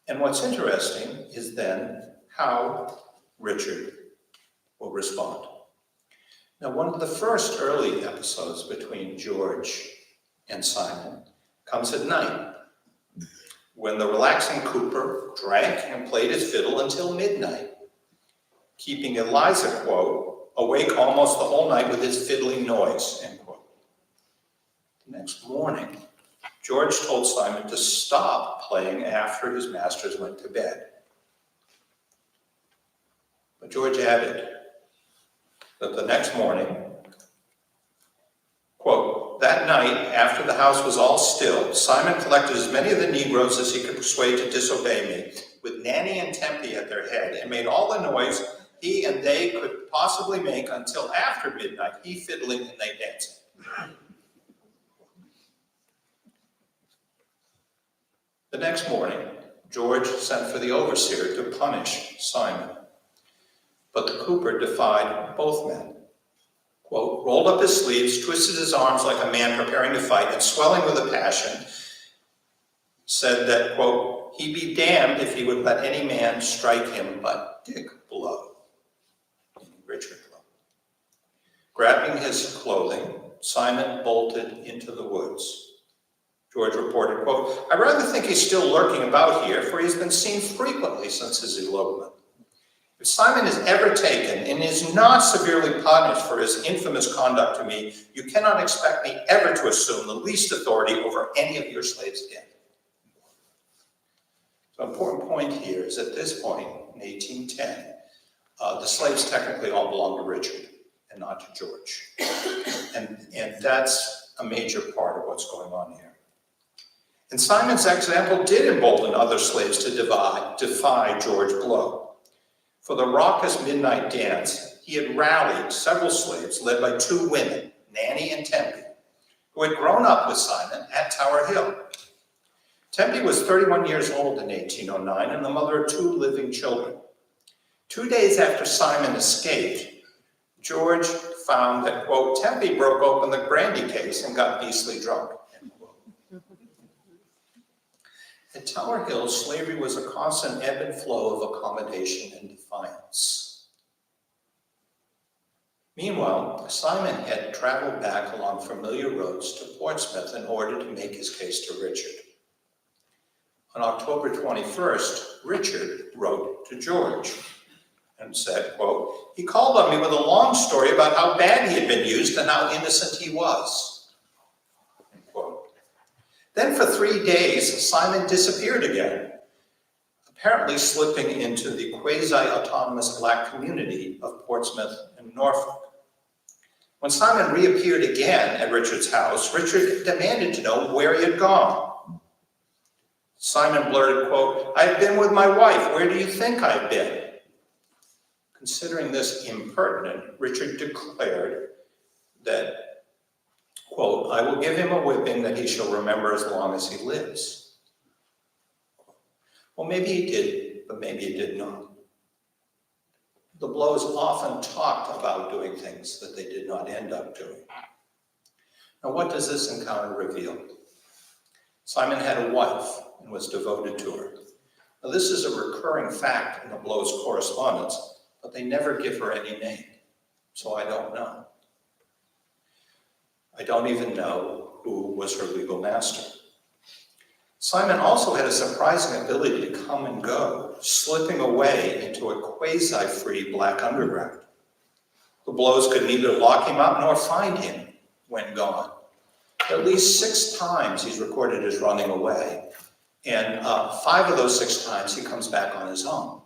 And what's interesting is then how Richard will respond. Now, one of the first early episodes between George and Simon comes at night, when the relaxing Cooper drank and played his fiddle until midnight, keeping Eliza, quote, awake almost the whole night with his fiddling noise, end quote. The next morning, George told Simon to stop playing after his masters went to bed. But George added that the next morning, quote, "That night, after the house was all still, Simon collected as many of the Negroes as he could persuade to disobey me, with Nanny and Tempe at their head, and made all the noise he and they could possibly make until after midnight, he fiddling and they dancing." The next morning, George sent for the overseer to punish Simon. But the Cooper defied both men. Quote, rolled up his sleeves, twisted his arms like a man preparing to fight, and swelling with a passion, said that, quote, he'd be damned if he would let any man strike him but Dick Blow, Richard Blow. Grabbing his clothing, Simon bolted into the woods. George reported, quote, "I rather think he's still lurking about here, for he's been seen frequently since his elopement. If Simon is ever taken and is not severely punished for his infamous conduct to me, you cannot expect me ever to assume the least authority over any of your slaves again." The important point here is at this point, in 1810, the slaves technically all belonged to Richard and not to George. And that's a major part of what's going on here. And Simon's example did embolden other slaves to defy George Blow. For the raucous midnight dance, he had rallied several slaves led by two women, Nanny and Tempe, who had grown up with Simon at Tower Hill. Tempe was 31 years old in 1809 and the mother of two living children. 2 days after Simon escaped, George found that, quote, Tempe broke open the brandy case and got beastly drunk, end quote. At Tower Hill, slavery was a constant ebb and flow of accommodation and defiance. Meanwhile, Simon had traveled back along familiar roads to Portsmouth in order to make his case to Richard. On October 21st, Richard wrote to George and said, quote, he called on me with a long story about how bad he had been used and how innocent he was, end quote. Then for 3 days, Simon disappeared again, apparently slipping into the quasi-autonomous black community of Portsmouth and Norfolk. When Simon reappeared again at Richard's house, Richard demanded to know where he had gone. Simon blurted, quote, I've been with my wife. Where do you think I've been? Considering this impertinent, Richard declared that, quote, I will give him a whipping that he shall remember as long as he lives. Well, maybe he did, but maybe he did not. The Blows often talked about doing things that they did not end up doing. Now, what does this encounter reveal? Simon had a wife and was devoted to her. Now, this is a recurring fact in the Blows' correspondence, but they never give her any name, so I don't know. I don't even know who was her legal master. Simon also had a surprising ability to come and go, slipping away into a quasi-free black underground. The Blows could neither lock him up nor find him when gone. At least 6 times he's recorded as running away, and 5 of those 6 times he comes back on his own,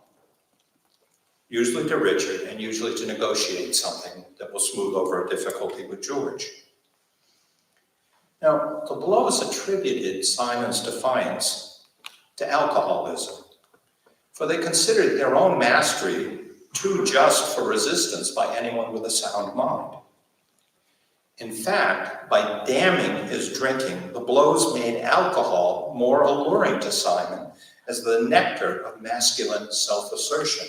usually to Richard and usually to negotiate something that will smooth over a difficulty with George. Now, the Blows attributed Simon's defiance to alcoholism, for they considered their own mastery too just for resistance by anyone with a sound mind. In fact, by damning his drinking, the Blows made alcohol more alluring to Simon as the nectar of masculine self-assertion.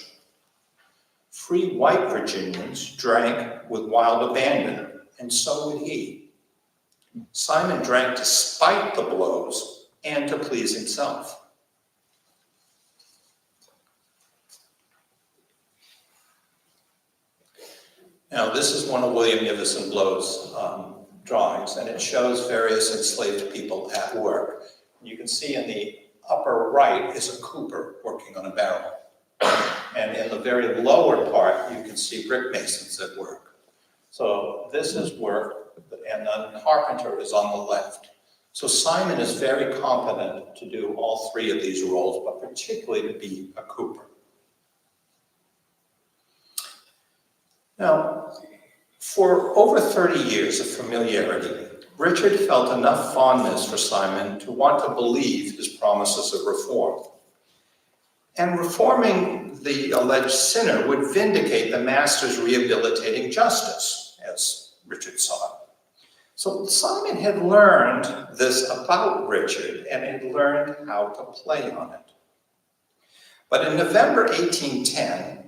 Free white Virginians drank with wild abandon, and so would he. Simon drank to spite the Blows and to please himself. Now, this is one of William Nivison Blow's drawings, and it shows various enslaved people at work. You can see in the upper right is a cooper working on a barrel. And in the very lower part, you can see brick masons at work. So this is work, and the carpenter is on the left. So Simon is very competent to do all 3 of these roles, but particularly to be a cooper. Now, for over 30 years of familiarity, Richard felt enough fondness for Simon to want to believe his promises of reform. And reforming the alleged sinner would vindicate the master's rehabilitating justice, as Richard saw it. So Simon had learned this about Richard and had learned how to play on it. But in November 1810,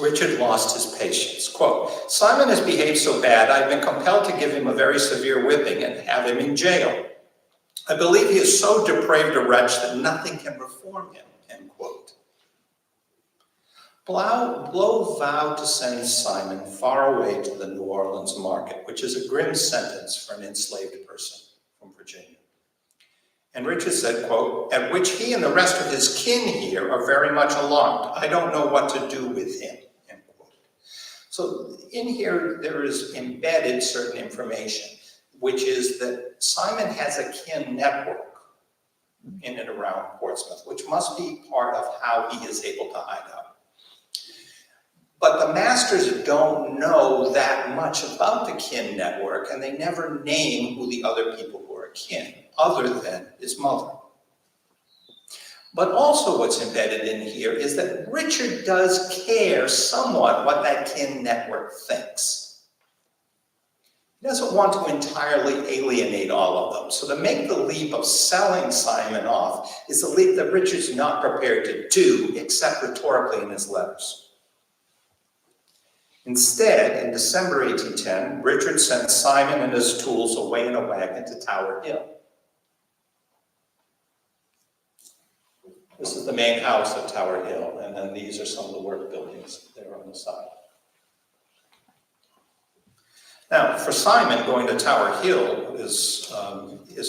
Richard lost his patience. Quote, Simon has behaved so bad, I've been compelled to give him a very severe whipping and have him in jail. I believe he is so depraved a wretch that nothing can reform him, end quote. Blow vowed to send Simon far away to the New Orleans market, which is a grim sentence for an enslaved person from Virginia. And Richard said, quote, at which he and the rest of his kin here are very much alarmed. I don't know what to do with him, end quote. So in here, there is embedded certain information, which is that Simon has a kin network in and around Portsmouth, which must be part of how he is able to hide out. But the masters don't know that much about the kin network, and they never name who the other people who are kin, other than his mother. But also what's embedded in here is that Richard does care somewhat what that kin network thinks. He doesn't want to entirely alienate all of them. So to make the leap of selling Simon off is a leap that Richard's not prepared to do, except rhetorically in his letters. Instead, in December 1810, Richard sent Simon and his tools away in a wagon to Tower Hill. This is the main house at Tower Hill, and then these are some of the work buildings there on the side. Now, for Simon, going to Tower Hill is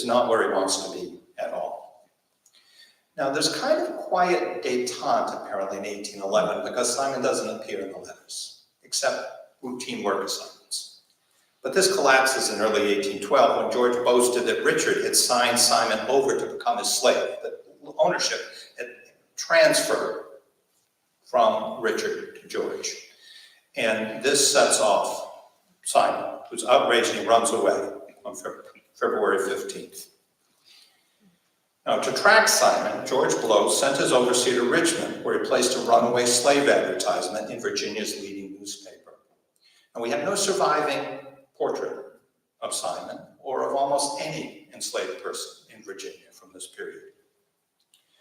not where he wants to be at all. Now, there's kind of quiet détente, apparently, in 1811, because Simon doesn't appear in the letters, except routine work assignments. But this collapses in early 1812 when George boasted that Richard had signed Simon over to become his slave, that ownership had transferred from Richard to George. And this sets off Simon, who's outraged and he runs away on February 15th. Now, to track Simon, George Blow sent his overseer to Richmond, where he placed a runaway slave advertisement in Virginia's leading newspaper. And we have no surviving portrait of Simon or of almost any enslaved person in Virginia from this period.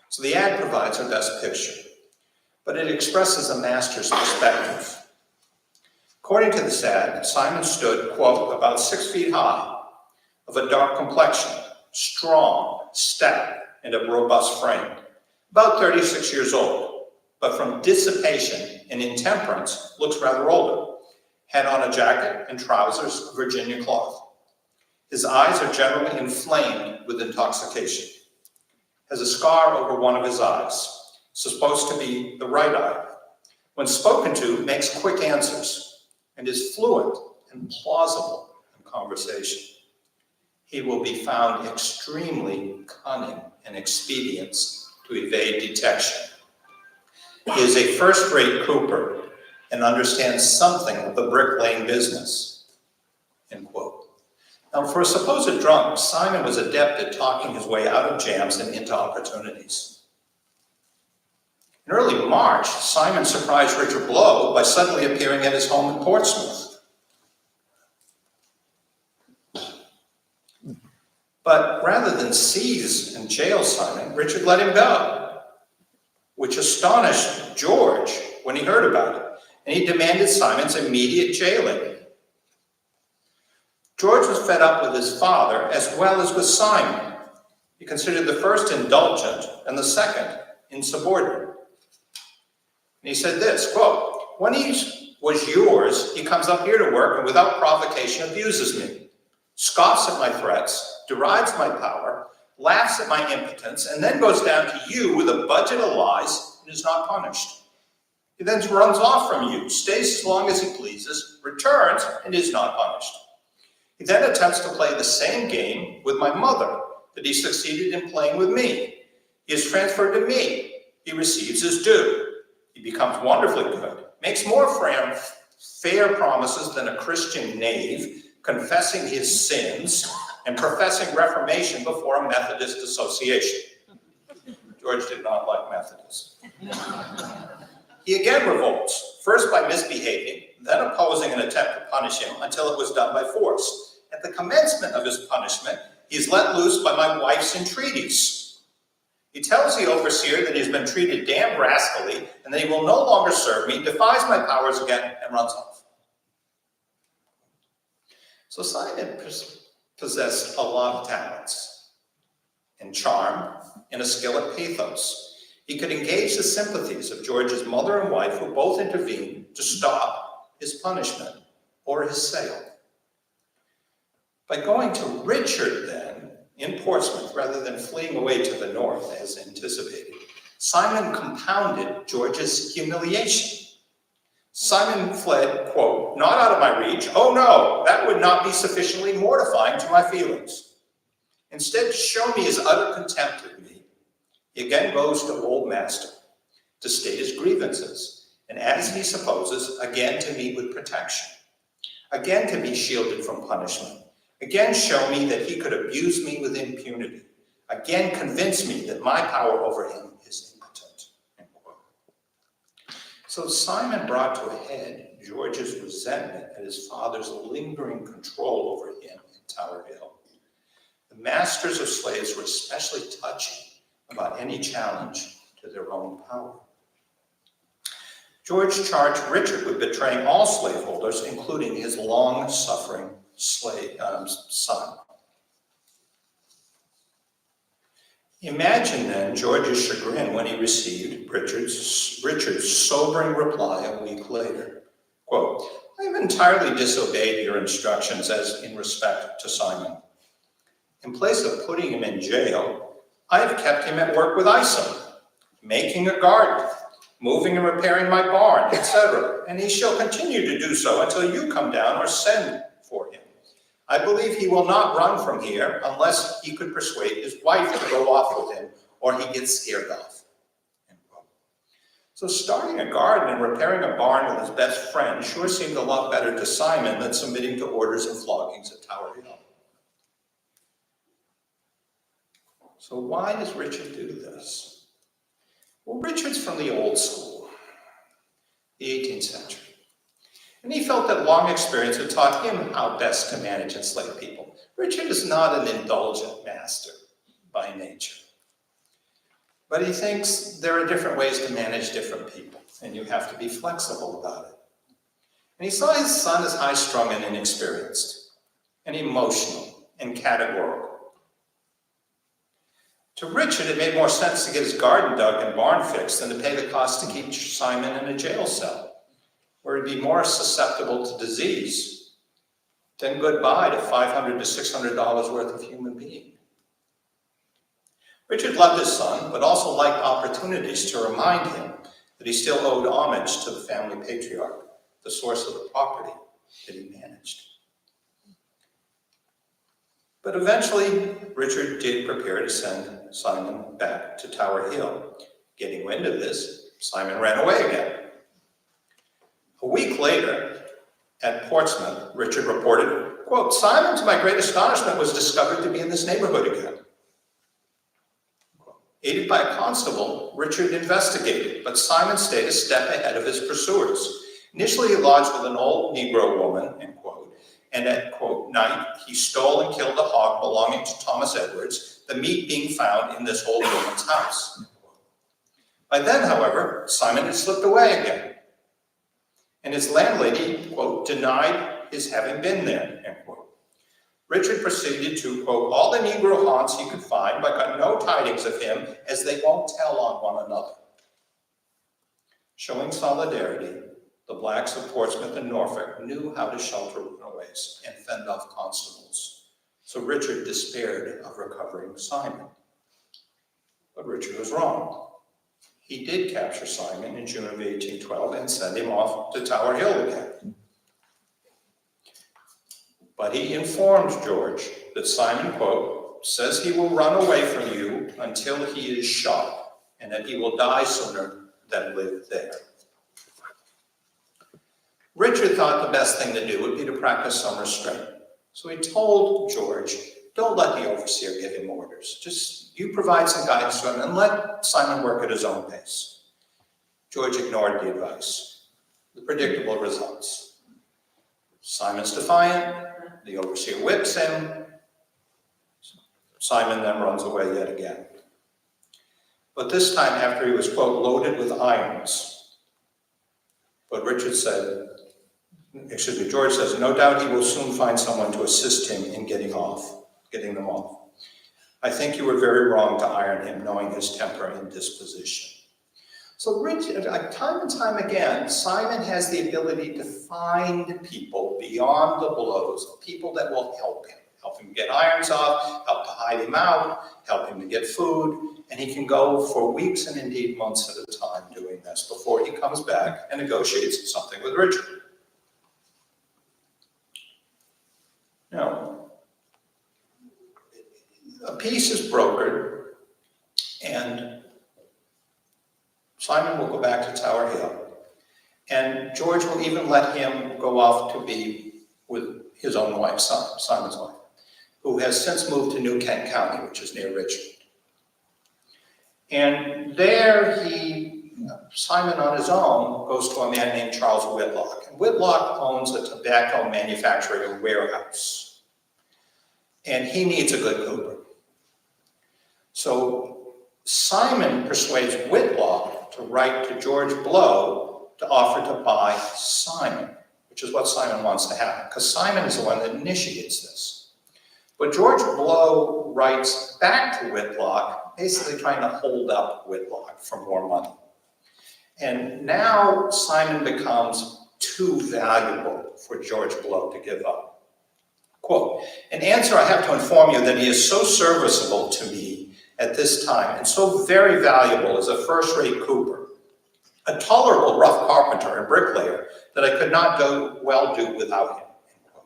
So the ad provides our best picture, but it expresses a master's perspective. According to this ad, Simon stood, quote, about 6 feet high, of a dark complexion, strong, stout, and of robust frame, about 36 years old, but from dissipation and intemperance looks rather older. Had on a jacket and trousers of Virginia cloth. His eyes are generally inflamed with intoxication. Has a scar over one of his eyes, supposed to be the right eye. When spoken to, makes quick answers, and is fluent and plausible in conversation. He will be found extremely cunning in expedients to evade detection. He is a first-rate cooper and understands something of the bricklaying business, end quote. Now, for a supposed drunk, Simon was adept at talking his way out of jams and into opportunities. In early March, Simon surprised Richard Blow by suddenly appearing at his home in Portsmouth. But rather than seize and jail Simon, Richard let him go, which astonished George when he heard about it, and he demanded Simon's immediate jailing. George was fed up with his father as well as with Simon. He considered the first indulgent and the second insubordinate. And he said this, quote, when he was yours, he comes up here to work and without provocation abuses me, scoffs at my threats, derides my power, laughs at my impotence, and then goes down to you with a budget of lies and is not punished. He then runs off from you, stays as long as he pleases, returns, and is not punished. He then attempts to play the same game with my mother that he succeeded in playing with me. He is transferred to me. He receives his due. He becomes wonderfully good, makes more fair promises than a Christian knave, confessing his sins and professing reformation before a Methodist association. George did not like Methodists. He again revolts, first by misbehaving, then opposing an attempt to punish him until it was done by force. At the commencement of his punishment, he is let loose by my wife's entreaties. He tells the overseer that he has been treated damned rascally and that he will no longer serve me, defies my powers again, and runs off. So Simon possessed a lot of talents and charm and a skill at pathos. He could engage the sympathies of George's mother and wife, who both intervened to stop his punishment or his sale. By going to Richard, then, in Portsmouth, rather than fleeing away to the north as anticipated, Simon compounded George's humiliation. Simon fled, quote, not out of my reach. Oh no, that would not be sufficiently mortifying to my feelings. Instead, show me his utter contempt of me He again goes to old master to state his grievances, and as he supposes, again to meet with protection, again to be shielded from punishment, again show me that he could abuse me with impunity, again convince me that my power over him is impotent. End quote. So Simon brought to a head George's resentment at his father's lingering control over him in Tower Hill. The masters of slaves were especially touchy about any challenge to their own power. George charged Richard with betraying all slaveholders, including his long-suffering son. Imagine then George's chagrin when he received Richard's sobering reply a week later. Quote, I have entirely disobeyed your instructions as in respect to Simon. In place of putting him in jail, I have kept him at work with Isom, making a garden, moving and repairing my barn, etc. And he shall continue to do so until you come down or send for him. I believe he will not run from here unless he could persuade his wife to go off with him or he gets scared off. So starting a garden and repairing a barn with his best friend sure seemed a lot better to Simon than submitting to orders and floggings at Tower Hill. So why does Richard do this? Well, Richard's from the old school, the 18th century. And he felt that long experience had taught him how best to manage enslaved people. Richard is not an indulgent master by nature. But he thinks there are different ways to manage different people, and you have to be flexible about it. And he saw his son as high-strung and inexperienced, and emotional, and categorical. To Richard, it made more sense to get his garden dug and barn fixed than to pay the cost to keep Simon in a jail cell, where he'd be more susceptible to disease than goodbye to $500 to $600 worth of human being. Richard loved his son, but also liked opportunities to remind him that he still owed homage to the family patriarch, the source of the property that he managed. But eventually, Richard did prepare to send Simon back to Tower Hill. Getting wind of this, Simon ran away again. A week later, at Portsmouth, Richard reported, quote, Simon, to my great astonishment, was discovered to be in this neighborhood again. Aided by a constable, Richard investigated, but Simon stayed a step ahead of his pursuers. Initially, he lodged with an old Negro woman, end quote, and at, quote, night, he stole and killed a hog belonging to Thomas Edwards, the meat being found in this old woman's house. By then, however, Simon had slipped away again, and his landlady, quote, denied his having been there, end quote. Richard proceeded to, quote, all the Negro haunts he could find, but got no tidings of him, as they won't tell on one another. Showing solidarity, the blacks of Portsmouth and Norfolk knew how to shelter runaways and fend off constables. So Richard despaired of recovering Simon. But Richard was wrong. He did capture Simon in June of 1812 and send him off to Tower Hill again. But he informed George that Simon, quote, says he will run away from you until he is shot, and that he will die sooner than live there. Richard thought the best thing to do would be to practice some restraint. So he told George, don't let the overseer give him orders. Just you provide some guidance to him and let Simon work at his own pace. George ignored the advice. The predictable results. Simon's defiant. The overseer whips him. Simon then runs away yet again. But this time after he was, quote, loaded with irons. But George says, no doubt he will soon find someone to assist him in getting them off. I think you were very wrong to iron him, knowing his temper and disposition. So Richard, time and time again, Simon has the ability to find people beyond the blows, people that will help him get irons off, help to hide him out, help him to get food, and he can go for weeks and indeed months at a time doing this before he comes back and negotiates something with Richard. Now, a peace is brokered, and Simon will go back to Tower Hill. And George will even let him go off to be with his own wife, Simon's wife, who has since moved to New Kent County, which is near Richmond. And there Simon on his own goes to a man named Charles Whitlock. And Whitlock owns a tobacco manufacturing warehouse. And he needs a good cooper. So Simon persuades Whitlock to write to George Blow to offer to buy Simon, which is what Simon wants to happen, because Simon is the one that initiates this. But George Blow writes back to Whitlock, basically trying to hold up Whitlock for more money. And now Simon becomes too valuable for George Blow to give up. Quote, "In answer, I have to inform you that he is so serviceable to me at this time and so very valuable as a first-rate cooper, a tolerable rough carpenter and bricklayer, that I could not well do without him." End quote.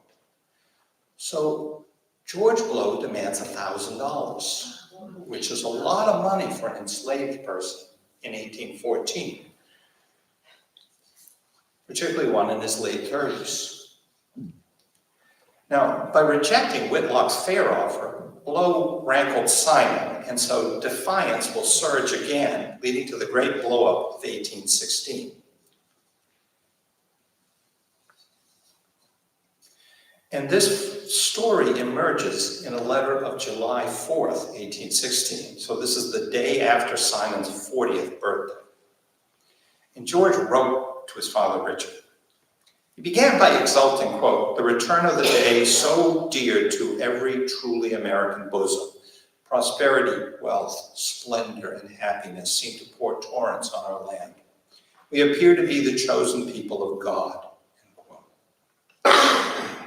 So George Blow demands $1,000, which is a lot of money for an enslaved person in 1814, particularly one in his late 30s. Now, by rejecting Whitlock's fair offer, Blow rankled Simon, and so defiance will surge again, leading to the great blow-up of 1816. And this story emerges in a letter of July 4th, 1816. So this is the day after Simon's 40th birthday. And George wrote to his father, Richard. He began by exulting, quote, "The return of the day so dear to every truly American bosom. Prosperity, wealth, splendor, and happiness seem to pour torrents on our land. We appear to be the chosen people of God." End quote.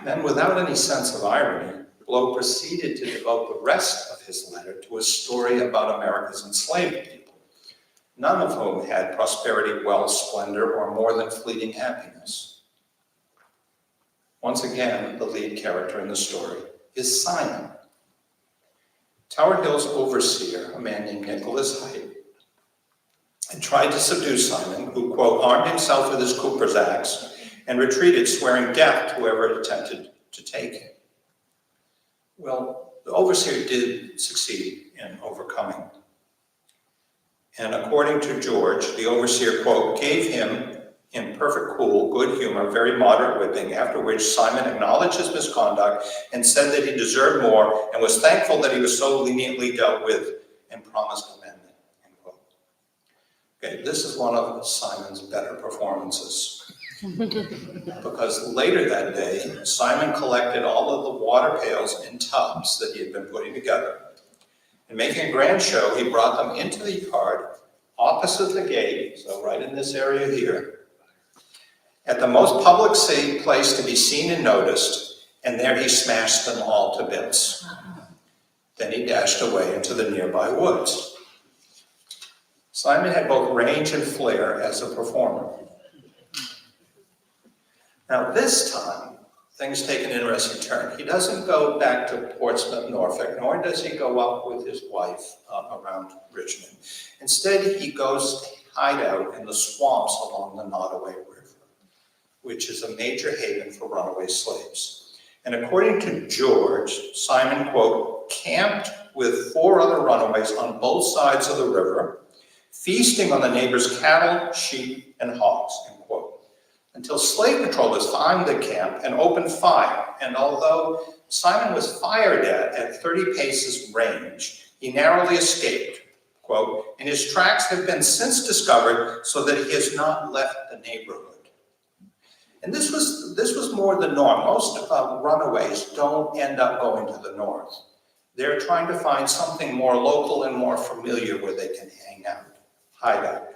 Then, without any sense of irony, Blow proceeded to devote the rest of his letter to a story about America's enslaved people, none of whom had prosperity, wealth, splendor, or more than fleeting happiness. Once again, the lead character in the story is Simon. Tower Hill's overseer, a man named Nicholas Height, had tried to subdue Simon, who, quote, "armed himself with his cooper's axe and retreated, swearing death to whoever attempted to take him." Well, the overseer did succeed in overcoming. And according to George, the overseer, quote, "gave him in perfect cool, good humor, very moderate whipping, after which Simon acknowledged his misconduct and said that he deserved more and was thankful that he was so leniently dealt with and promised amendment." End quote. Okay, this is one of Simon's better performances. Because later that day, Simon collected all of the water pails and tubs that he had been putting together. And making a grand show, he brought them into the yard opposite the gate, so right in this area here, at the most public place to be seen and noticed, and there he smashed them all to bits. Then he dashed away into the nearby woods. Simon had both range and flair as a performer. Now this time, things take an interesting turn. He doesn't go back to Portsmouth, Norfolk, nor does he go up with his wife around Richmond. Instead, he goes to hide out in the swamps along the Nottoway River, which is a major haven for runaway slaves. And according to George, Simon, quote, "camped with 4 other runaways on both sides of the river, feasting on the neighbors' cattle, sheep, and hogs," end quote, until slave patrollers found the camp and opened fire. And although Simon was fired at 30 paces range, he narrowly escaped, quote, "and his tracks have been since discovered so that he has not left the neighborhood." And this was more the norm. Most runaways don't end up going to the north. They're trying to find something more local and more familiar where they can hang out, hide out.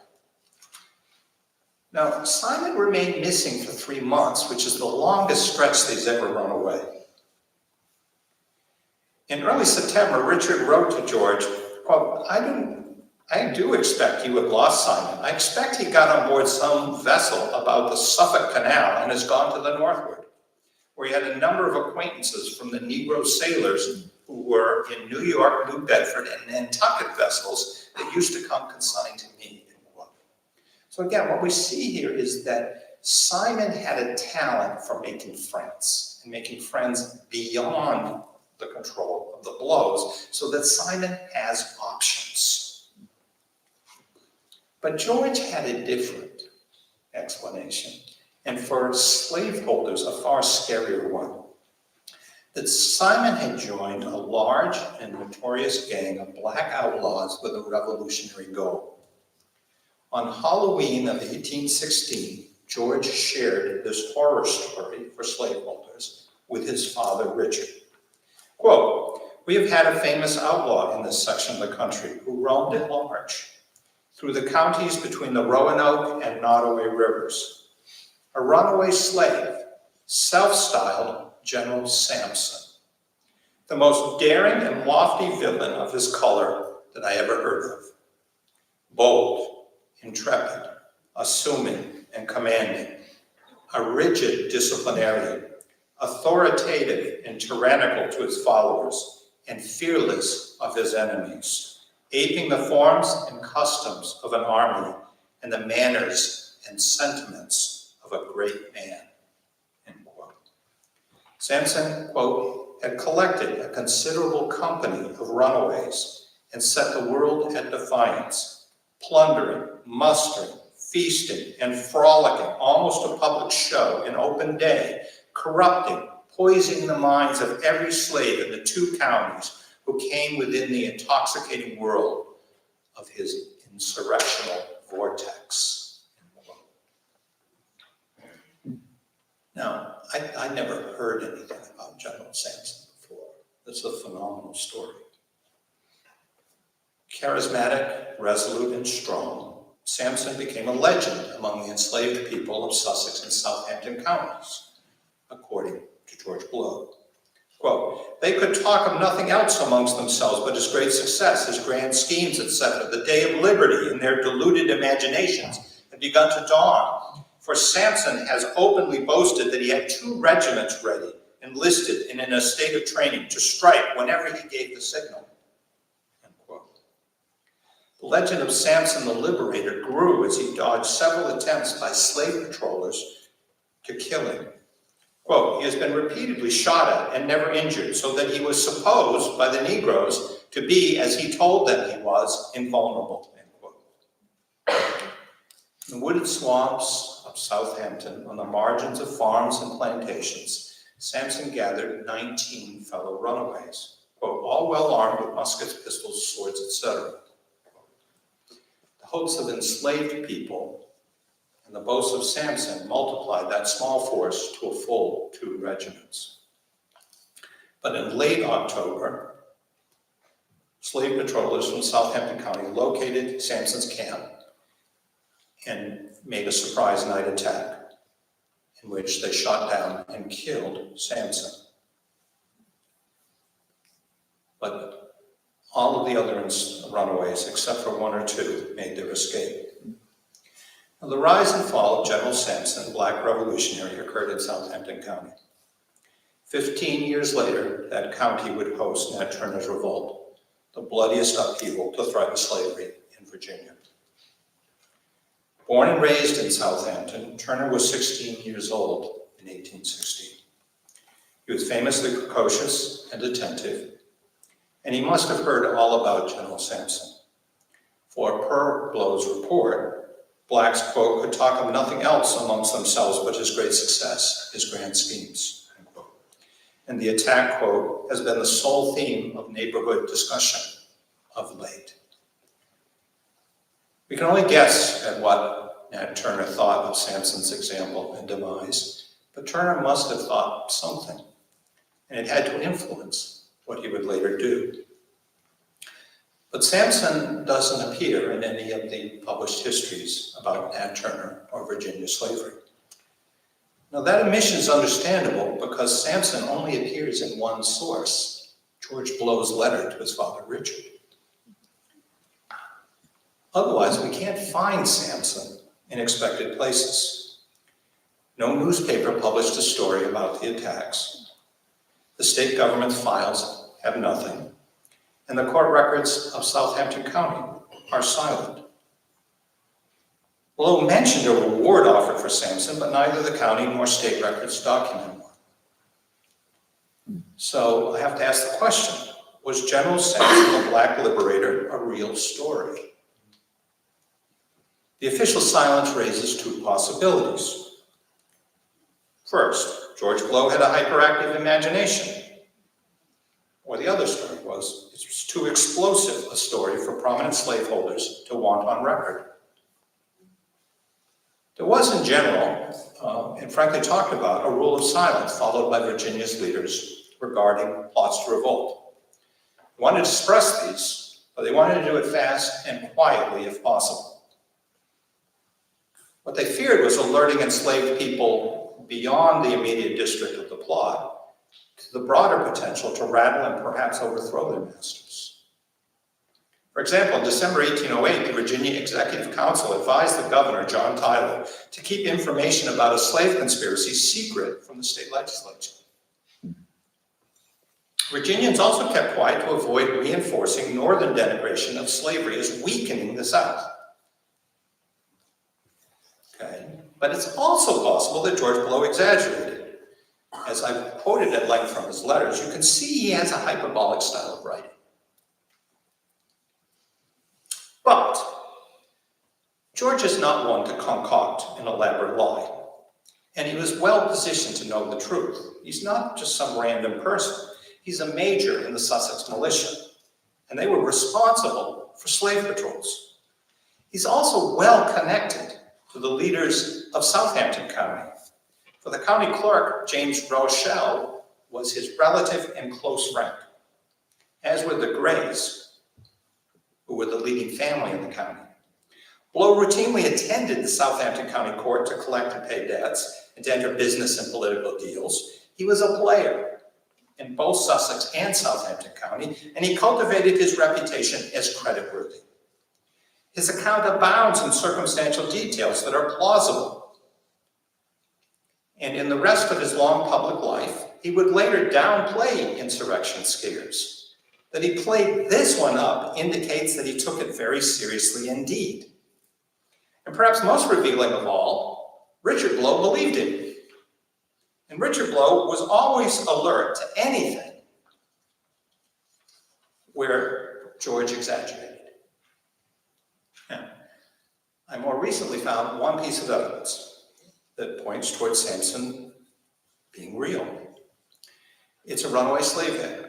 Now, Simon remained missing for 3 months, which is the longest stretch that he's ever run away. In early September, Richard wrote to George, quote, I do expect you have lost Simon. I expect he got on board some vessel about the Suffolk Canal and has gone to the northward, where he had a number of acquaintances from the Negro sailors who were in New York, New Bedford, and Nantucket vessels that used to come consigned to me." So again, what we see here is that Simon had a talent for making friends, and making friends beyond the control of the blows, so that Simon has options. But George had a different explanation, and for slaveholders, a far scarier one. That Simon had joined a large and notorious gang of black outlaws with a revolutionary goal. On Halloween of 1816, George shared this horror story for slaveholders with his father, Richard. Quote, "We have had a famous outlaw in this section of the country who roamed at large through the counties between the Roanoke and Nottoway rivers. A runaway slave, self-styled General Samson, the most daring and lofty villain of his color that I ever heard of. Bold, intrepid, assuming, and commanding, a rigid disciplinarian, authoritative and tyrannical to his followers, and fearless of his enemies, aping the forms and customs of an army and the manners and sentiments of a great man." End quote. Samson, quote, "had collected a considerable company of runaways and set the world at defiance, plundering, mustering, feasting, and frolicking, almost a public show in open day, corrupting, poisoning the minds of every slave in the 2 counties who came within the intoxicating world of his insurrectional vortex." Now, I never heard anything about General Samson before. It's a phenomenal story. Charismatic, resolute, and strong, Samson became a legend among the enslaved people of Sussex and Southampton counties, according to George Blow. Quote, "They could talk of nothing else amongst themselves but his great success, his grand schemes, etc. The day of liberty in their deluded imaginations had begun to dawn. For Samson has openly boasted that he had 2 regiments ready, enlisted and in a state of training to strike whenever he gave the signal." End quote. The legend of Samson the Liberator grew as he dodged several attempts by slave patrollers to kill him. Quote, "He has been repeatedly shot at and never injured, so that he was supposed by the Negroes to be, as he told them he was, invulnerable." End quote. In the wooded swamps of Southampton, on the margins of farms and plantations, Samson gathered 19 fellow runaways, quote, "all well armed with muskets, pistols, swords, etc." The hopes of enslaved people and the boasts of Samson multiplied that small force to a full 2 regiments. But in late October, slave patrollers from Southampton County located Samson's camp and made a surprise night attack in which they shot down and killed Samson. But all of the other runaways, except for 1 or 2, made their escape. Now, the rise and fall of General Samson, black revolutionary, occurred in Southampton County. 15 years later, that county would host Nat Turner's revolt, the bloodiest upheaval to threaten slavery in Virginia. Born and raised in Southampton, Turner was 16 years old in 1816. He was famously precocious and attentive, and he must have heard all about General Samson. For per Blow's report, blacks, quote, "could talk of nothing else amongst themselves but his great success, his grand schemes," end quote. And the attack, quote, "has been the sole theme of neighborhood discussion of late." We can only guess at what Nat Turner thought of Samson's example and demise, but Turner must have thought something, and it had to influence what he would later do. But Samson doesn't appear in any of the published histories about Nat Turner or Virginia slavery. Now that omission is understandable because Samson only appears in one source, George Blow's letter to his father Richard. Otherwise, we can't find Samson in expected places. No newspaper published a story about the attacks. The state government's files have nothing. And the court records of Southampton County are silent. Blow mentioned a reward offered for Sampson, but neither the county nor state records document one. So I have to ask the question, was General Sampson, the Black Liberator, a real story? The official silence raises two possibilities. First, George Blow had a hyperactive imagination. Or the other story was, it was too explosive a story for prominent slaveholders to want on record. There was, in general, and frankly talked about, a rule of silence followed by Virginia's leaders regarding plots to revolt. They wanted to suppress these, but they wanted to do it fast and quietly if possible. What they feared was alerting enslaved people beyond the immediate district of the plot to the broader potential to rattle and perhaps overthrow their masters. For example, in December 1808, the Virginia Executive Council advised the governor, John Tyler, to keep information about a slave conspiracy secret from the state legislature. Virginians also kept quiet to avoid reinforcing northern denigration of slavery as weakening the South. Okay. But it's also possible that George Blow exaggerated. As I've quoted at length from his letters, you can see he has a hyperbolic style of writing. But George is not one to concoct an elaborate lie, and he was well positioned to know the truth. He's not just some random person. He's a major in the Sussex militia, and they were responsible for slave patrols. He's also well connected to the leaders of Southampton County. For the county clerk, James Rochelle was his relative and close friend, as were the Grays, who were the leading family in the county. Blow routinely attended the Southampton County Court to collect and pay debts and to enter business and political deals. He was a player in both Sussex and Southampton County, and he cultivated his reputation as creditworthy. His account abounds in circumstantial details that are plausible. And in the rest of his long public life, he would later downplay insurrection scares. That he played this one up indicates that he took it very seriously indeed. And perhaps most revealing of all, Richard Blow believed him. And Richard Blow was always alert to anything where George exaggerated. Now, I more recently found one piece of evidence that points towards Sampson being real. It's a runaway slave van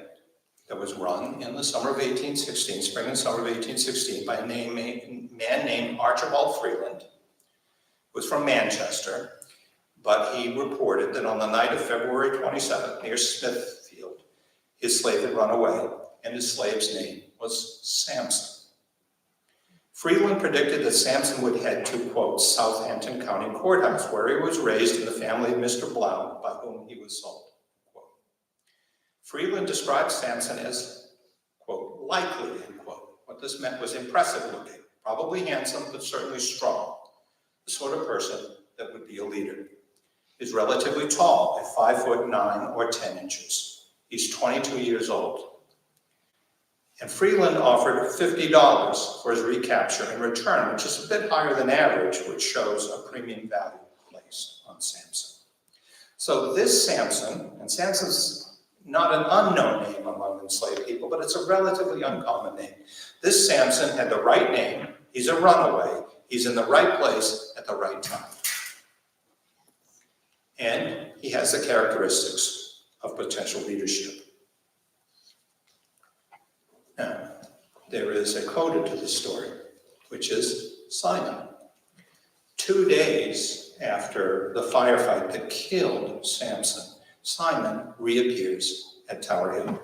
that was run in the summer of 1816, spring and summer of 1816, by a man named Archibald Freeland, who was from Manchester, but he reported that on the night of February 27th, near Smithfield, his slave had run away, and his slave's name was Sampson. Freeland predicted that Sampson would head to, quote, Southampton County Courthouse, where he was raised in the family of Mr. Blount, by whom he was sold, quote. Freeland described Sampson as, quote, likely, end quote. What this meant was impressive looking, probably handsome, but certainly strong, the sort of person that would be a leader. He's relatively tall, at 5'9" or 10 inches. He's 22 years old. And Freeland offered $50 for his recapture in return, which is a bit higher than average, which shows a premium value placed on Sampson. So this Sampson, and Sampson's not an unknown name among enslaved people, but it's a relatively uncommon name. This Sampson had the right name, he's a runaway, he's in the right place at the right time. And he has the characteristics of potential leadership. Now, there is a coda to the story, which is Simon. 2 days after the firefight that killed Sampson, Simon reappears at Tower Hill.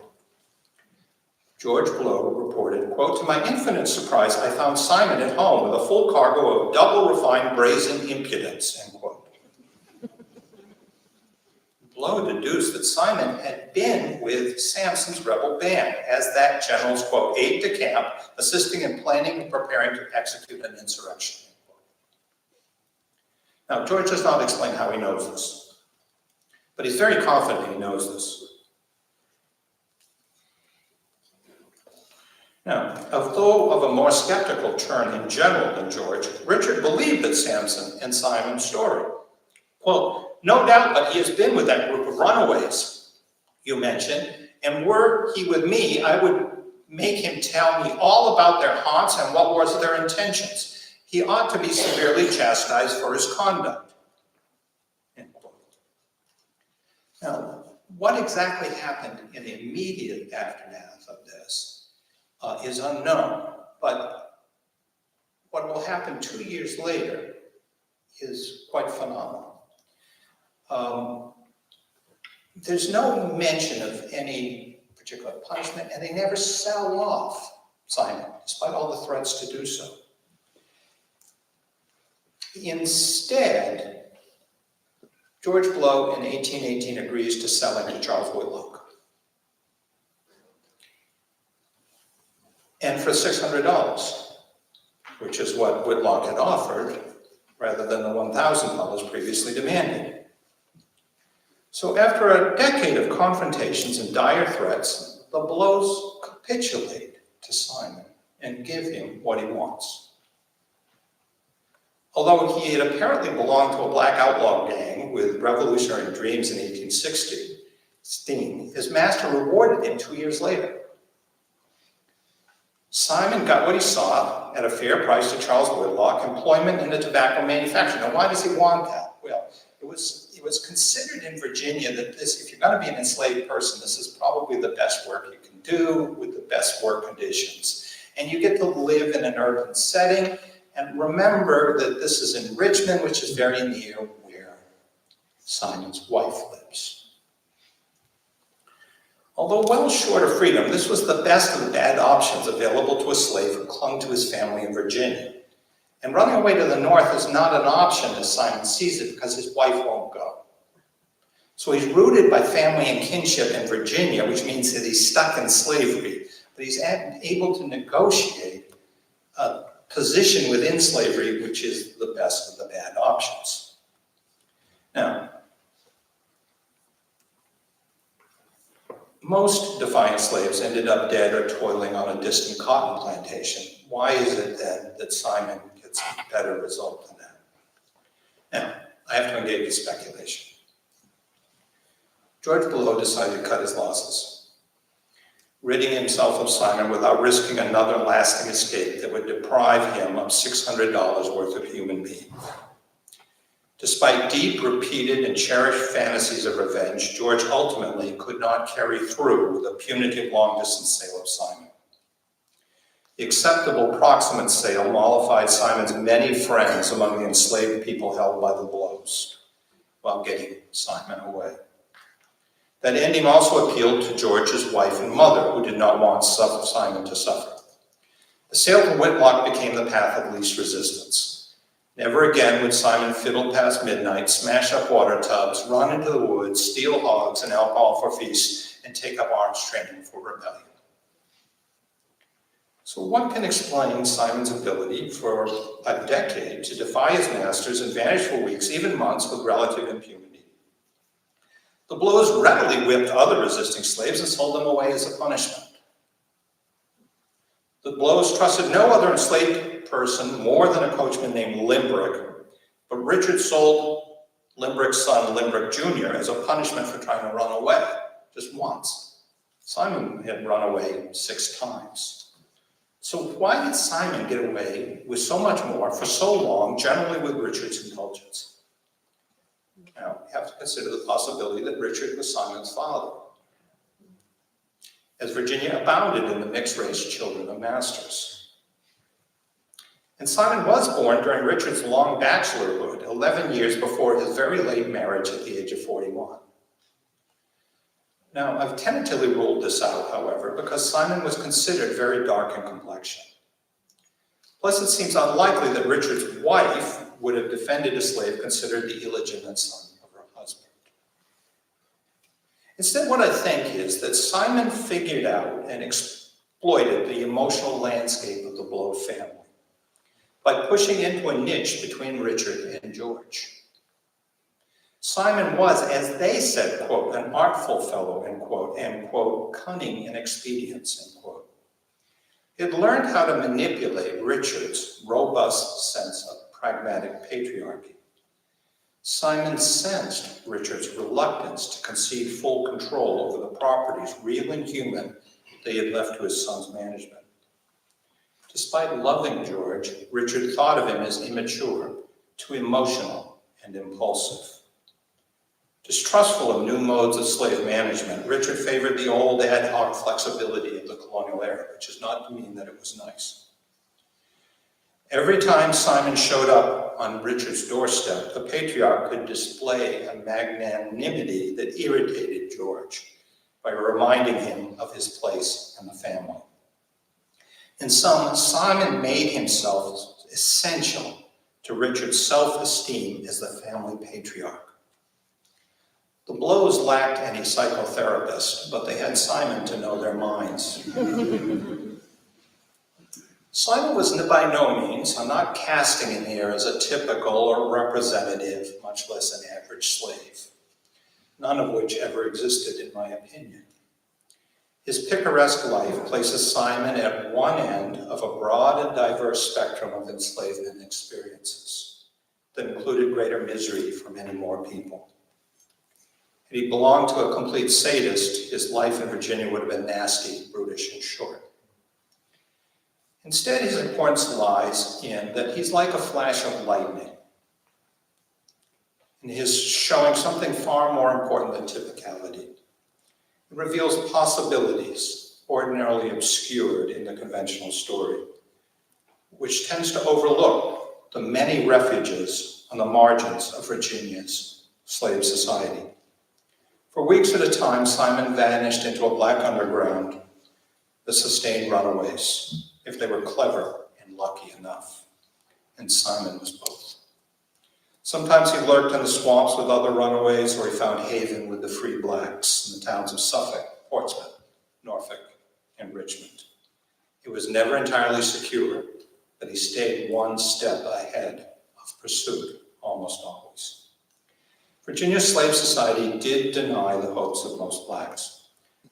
George Blow reported, quote, to my infinite surprise, I found Simon at home with a full cargo of double-refined brazen impudence, end quote. Blow deduced that Simon had been with Sampson's rebel band as that general's, quote, aide-de-camp, assisting in planning and preparing to execute an insurrection. Now, George does not explain how he knows this, but he's very confident he knows this. Now, although of a more skeptical turn in general than George, Richard believed that the Samson and Simon story. Quote, no doubt, but he has been with that group of runaways you mentioned, and were he with me, I would make him tell me all about their haunts and what was their intentions. He ought to be severely chastised for his conduct. End quote. Now, what exactly happened in the immediate aftermath of this is unknown, but what will happen 2 years later is quite phenomenal. There's no mention of any particular punishment, and they never sell off Simon, despite all the threats to do so. Instead, George Blow in 1818 agrees to sell him to Charles Whitlock. And for $600, which is what Whitlock had offered, rather than the $1,000 previously demanded. So after a decade of confrontations and dire threats, the Blows capitulate to Simon and give him what he wants. Although he had apparently belonged to a black outlaw gang with revolutionary dreams in 1816, his master rewarded him 2 years later. Simon got what he sought at a fair price to Charles Whitlock, employment in the tobacco manufacture. Now, why does he want that? Well, it was considered in Virginia that this, if you're going to be an enslaved person, this is probably the best work you can do with the best work conditions. And you get to live in an urban setting. And remember that this is in Richmond, which is very near where Simon's wife lives. Although well short of freedom, this was the best of the bad options available to a slave who clung to his family in Virginia. And running away to the north is not an option as Simon sees it because his wife won't go. So he's rooted by family and kinship in Virginia, which means that he's stuck in slavery, but he's able to negotiate a position within slavery, which is the best of the bad options. Now, most defiant slaves ended up dead or toiling on a distant cotton plantation. Why is it then that Simon gets a better result than that? Now, I have to engage in speculation. George Blow decided to cut his losses, ridding himself of Simon without risking another lasting escape that would deprive him of $600 worth of human being. Despite deep, repeated, and cherished fantasies of revenge, George ultimately could not carry through the punitive long-distance sale of Simon. The acceptable proximate sale mollified Simon's many friends among the enslaved people held by the Blows, while getting Simon away. That ending also appealed to George's wife and mother, who did not want Simon to suffer. The sale to Whitlock became the path of least resistance. Never again would Simon fiddle past midnight, smash up water tubs, run into the woods, steal hogs and alcohol for feasts, and take up arms training for rebellion. So what can explain Simon's ability for a decade to defy his masters and vanish for weeks, even months, with relative impunity? The Blows readily whipped other resisting slaves and sold them away as a punishment. The Blows trusted no other enslaved person more than a coachman named Limbrick, but Richard sold Limbrick's son, Limbrick Jr., as a punishment for trying to run away, just once. Simon had run away 6 times. So why did Simon get away with so much more for so long, generally with Richard's indulgence? Now, you have to consider the possibility that Richard was Simon's father, as Virginia abounded in the mixed-race children of masters. And Simon was born during Richard's long bachelorhood, 11 years before his very late marriage at the age of 41. Now, I've tentatively ruled this out, however, because Simon was considered very dark in complexion. Plus, it seems unlikely that Richard's wife would have defended a slave considered the illegitimate son of her husband. Instead, what I think is that Simon figured out and exploited the emotional landscape of the Blow family by pushing into a niche between Richard and George. Simon was, as they said, quote, an artful fellow, end quote, and, quote, cunning in expedients, end quote. He had learned how to manipulate Richard's robust sense of pragmatic patriarchy. Simon sensed Richard's reluctance to concede full control over the properties, real and human, they had left to his son's management. Despite loving George, Richard thought of him as immature, too emotional, and impulsive. Distrustful of new modes of slave management, Richard favored the old ad hoc flexibility of the colonial era, which is not to mean that it was nice. Every time Simon showed up on Richard's doorstep, the patriarch could display a magnanimity that irritated George by reminding him of his place in the family. In sum, Simon made himself essential to Richard's self-esteem as the family patriarch. The Blows lacked any psychotherapist, but they had Simon to know their minds. Simon was by no means, I'm not casting him here as a typical or representative, much less an average slave, none of which ever existed in my opinion. His picaresque life places Simon at one end of a broad and diverse spectrum of enslavement experiences that included greater misery for many more people. Had he belonged to a complete sadist, his life in Virginia would have been nasty, brutish, and short. Instead, his importance lies in that he's like a flash of lightning, and his showing something far more important than typicality. It reveals possibilities ordinarily obscured in the conventional story, which tends to overlook the many refuges on the margins of Virginia's slave society. For weeks at a time, Simon vanished into a black underground that sustained runaways, if they were clever and lucky enough. And Simon was both. Sometimes he lurked in the swamps with other runaways, or he found haven with the free blacks in the towns of Suffolk, Portsmouth, Norfolk, and Richmond. It was never entirely secure, but he stayed one step ahead of pursuit almost always. Virginia's slave society did deny the hopes of most blacks,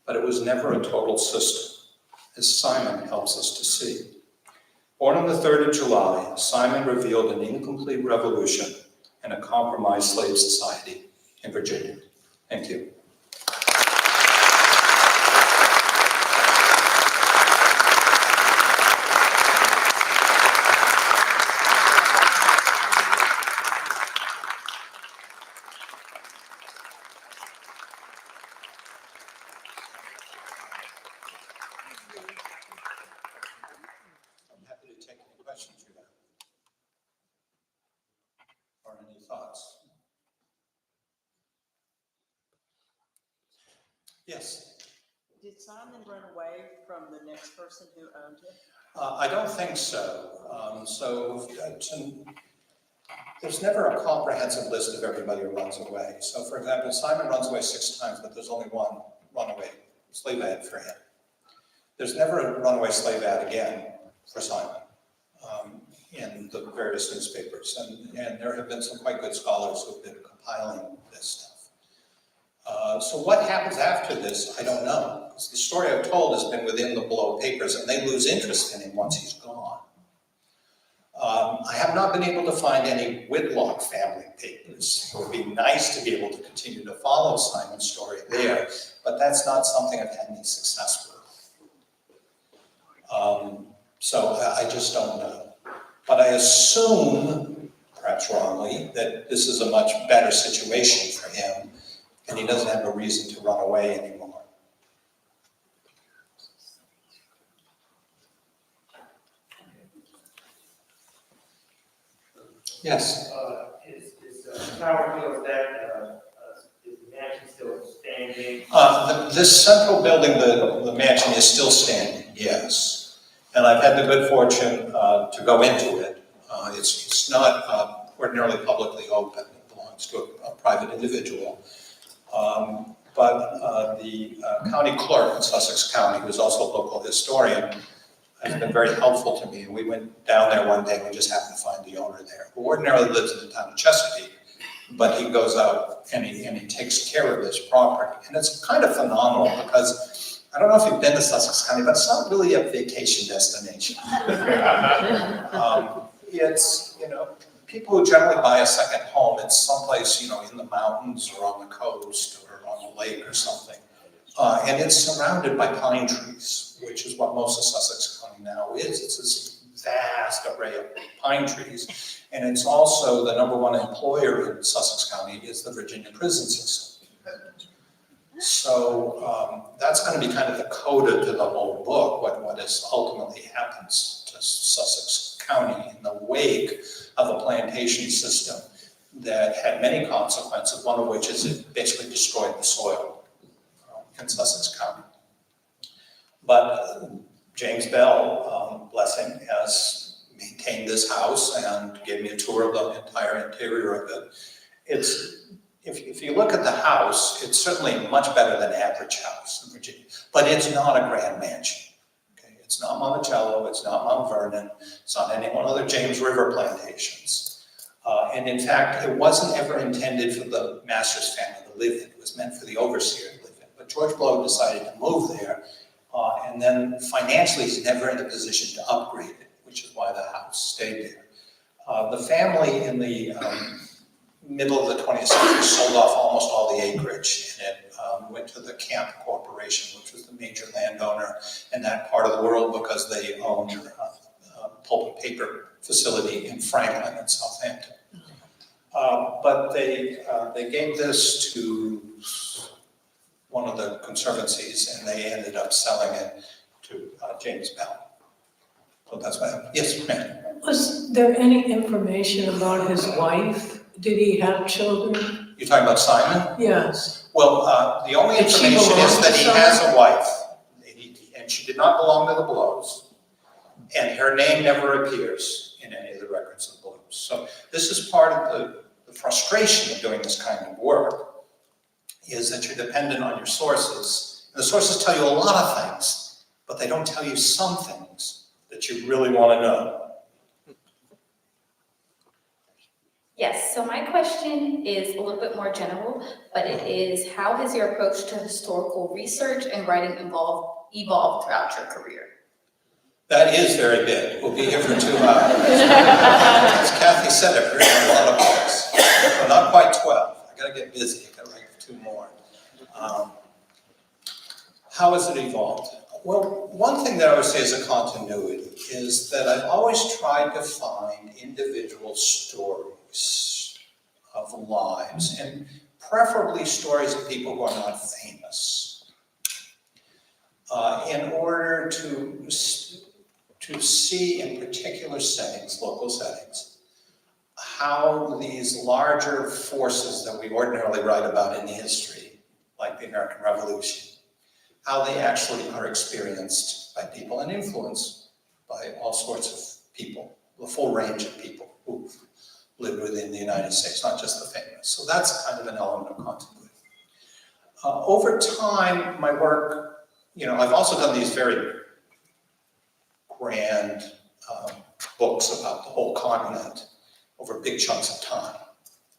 but it was never a total system, as Simon helps us to see. Born on the 3rd of July, Simon revealed an incomplete revolution and a compromised slave society in Virginia. Thank you. I'm happy to take any questions you have. Or any thoughts? Yes? Did Simon run away from the next person who owned him? I don't think so. There's never a comprehensive list of everybody who runs away. So for example, Simon runs away 6 times, but there's only one runaway slave ad for him. There's never a runaway slave ad again for Simon in the various newspapers. And there have been some quite good scholars who have been compiling this stuff. So what happens after this, I don't know. Because the story I've told has been within the Blow papers, and they lose interest in him once he's gone. I have not been able to find any Whitlock family papers. It would be nice to be able to continue to follow Simon's story there, but that's not something I've had any success with. So I just don't know. But I assume, perhaps wrongly, that this is a much better situation for him, and he doesn't have a reason to run away anymore. Yes? Is tower still that, is the mansion still standing? This central building, the mansion, is still standing, yes. And I've had the good fortune to go into it. It's not ordinarily publicly open. It belongs to a private individual. But the county clerk in Sussex County, who's also a local historian, has been very helpful to me. And we went down there one day and we just happened to find the owner there, who ordinarily lives in the town of Chesapeake, but he goes out and he takes care of this property. And it's kind of phenomenal because I don't know if you've been to Sussex County, but it's not really a vacation destination. It's, people who generally buy a second home, it's someplace, in the mountains or on the coast or on a lake or something. And it's surrounded by pine trees, which is what most of Sussex County now is. It's this vast array of pine trees. And it's also the #1 employer in Sussex County is the Virginia prison system. So that's going to be kind of the coda to the whole book, what is ultimately happens to Sussex County in the wake of a plantation system that had many consequences, one of which is it basically destroyed the soil in Sussex County. But James Bell, bless him, has maintained this house and gave me a tour of the entire interior of it. If you look at the house, it's certainly much better than average house in Virginia, but it's not a grand mansion. Okay? It's not Monticello, it's not Mount Vernon, it's not any one of the James River plantations. And in fact, it wasn't ever intended for the master's family to live in. It was meant for the overseer to live in. But George Blow decided to move there, and then financially he's never in a position to upgrade it, which is why the house stayed there. The family in the middle of the 20th century sold off almost all the acreage, and it went to the Camp Corporation, which was the major landowner in that part of the world because they owned a pulp and paper facility in Franklin and Southampton. But they gave this to one of the conservancies, and they ended up selling it to James Bell. So that's what happened. Yes, ma'am. Was there any information about his wife? Did he have children? You're talking about Simon? Yes. Well, the only Did she information belong is to that he someone? has a wife, and she did not belong to the Blows, and her name never appears in any of the records of the Blows. So this is part of the frustration of doing this kind of work, is that you're dependent on your sources. And the sources tell you a lot of things, but they don't tell you some things that you really want to know. Yes, so my question is a little bit more general, but it is, how has your approach to historical research and writing evolved throughout your career? That is very big. We'll be here for 2 hours. As Kathy said, I've written a lot of books. Well, not quite 12. I got to get busy. I got to write 2 more. How has it evolved? Well, one thing that I would say is a continuity is that I've always tried to find individual stories of lives, and preferably stories of people who are not famous, in order to see in particular settings, local settings, how these larger forces that we ordinarily write about in history, like the American Revolution, how they actually are experienced by people and influenced by all sorts of people, the full range of people who've lived within the United States, not just the famous. So that's kind of an element of continuity. Over time, my work, I've also done these very grand books about the whole continent over big chunks of time.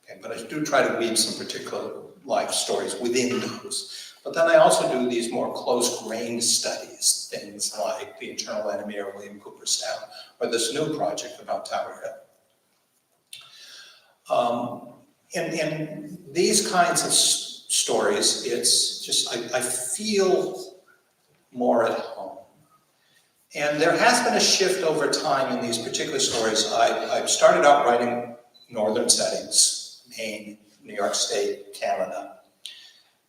Okay, but I do try to weave some particular life stories within those. But then I also do these more close-grained studies, things like The Internal Enemy or William Cooperstown, or this new project about Tower Hill. In these kinds of stories, it's just, I feel more at home. And there has been a shift over time in these particular stories. I've started out writing northern settings, Maine, New York State, Canada.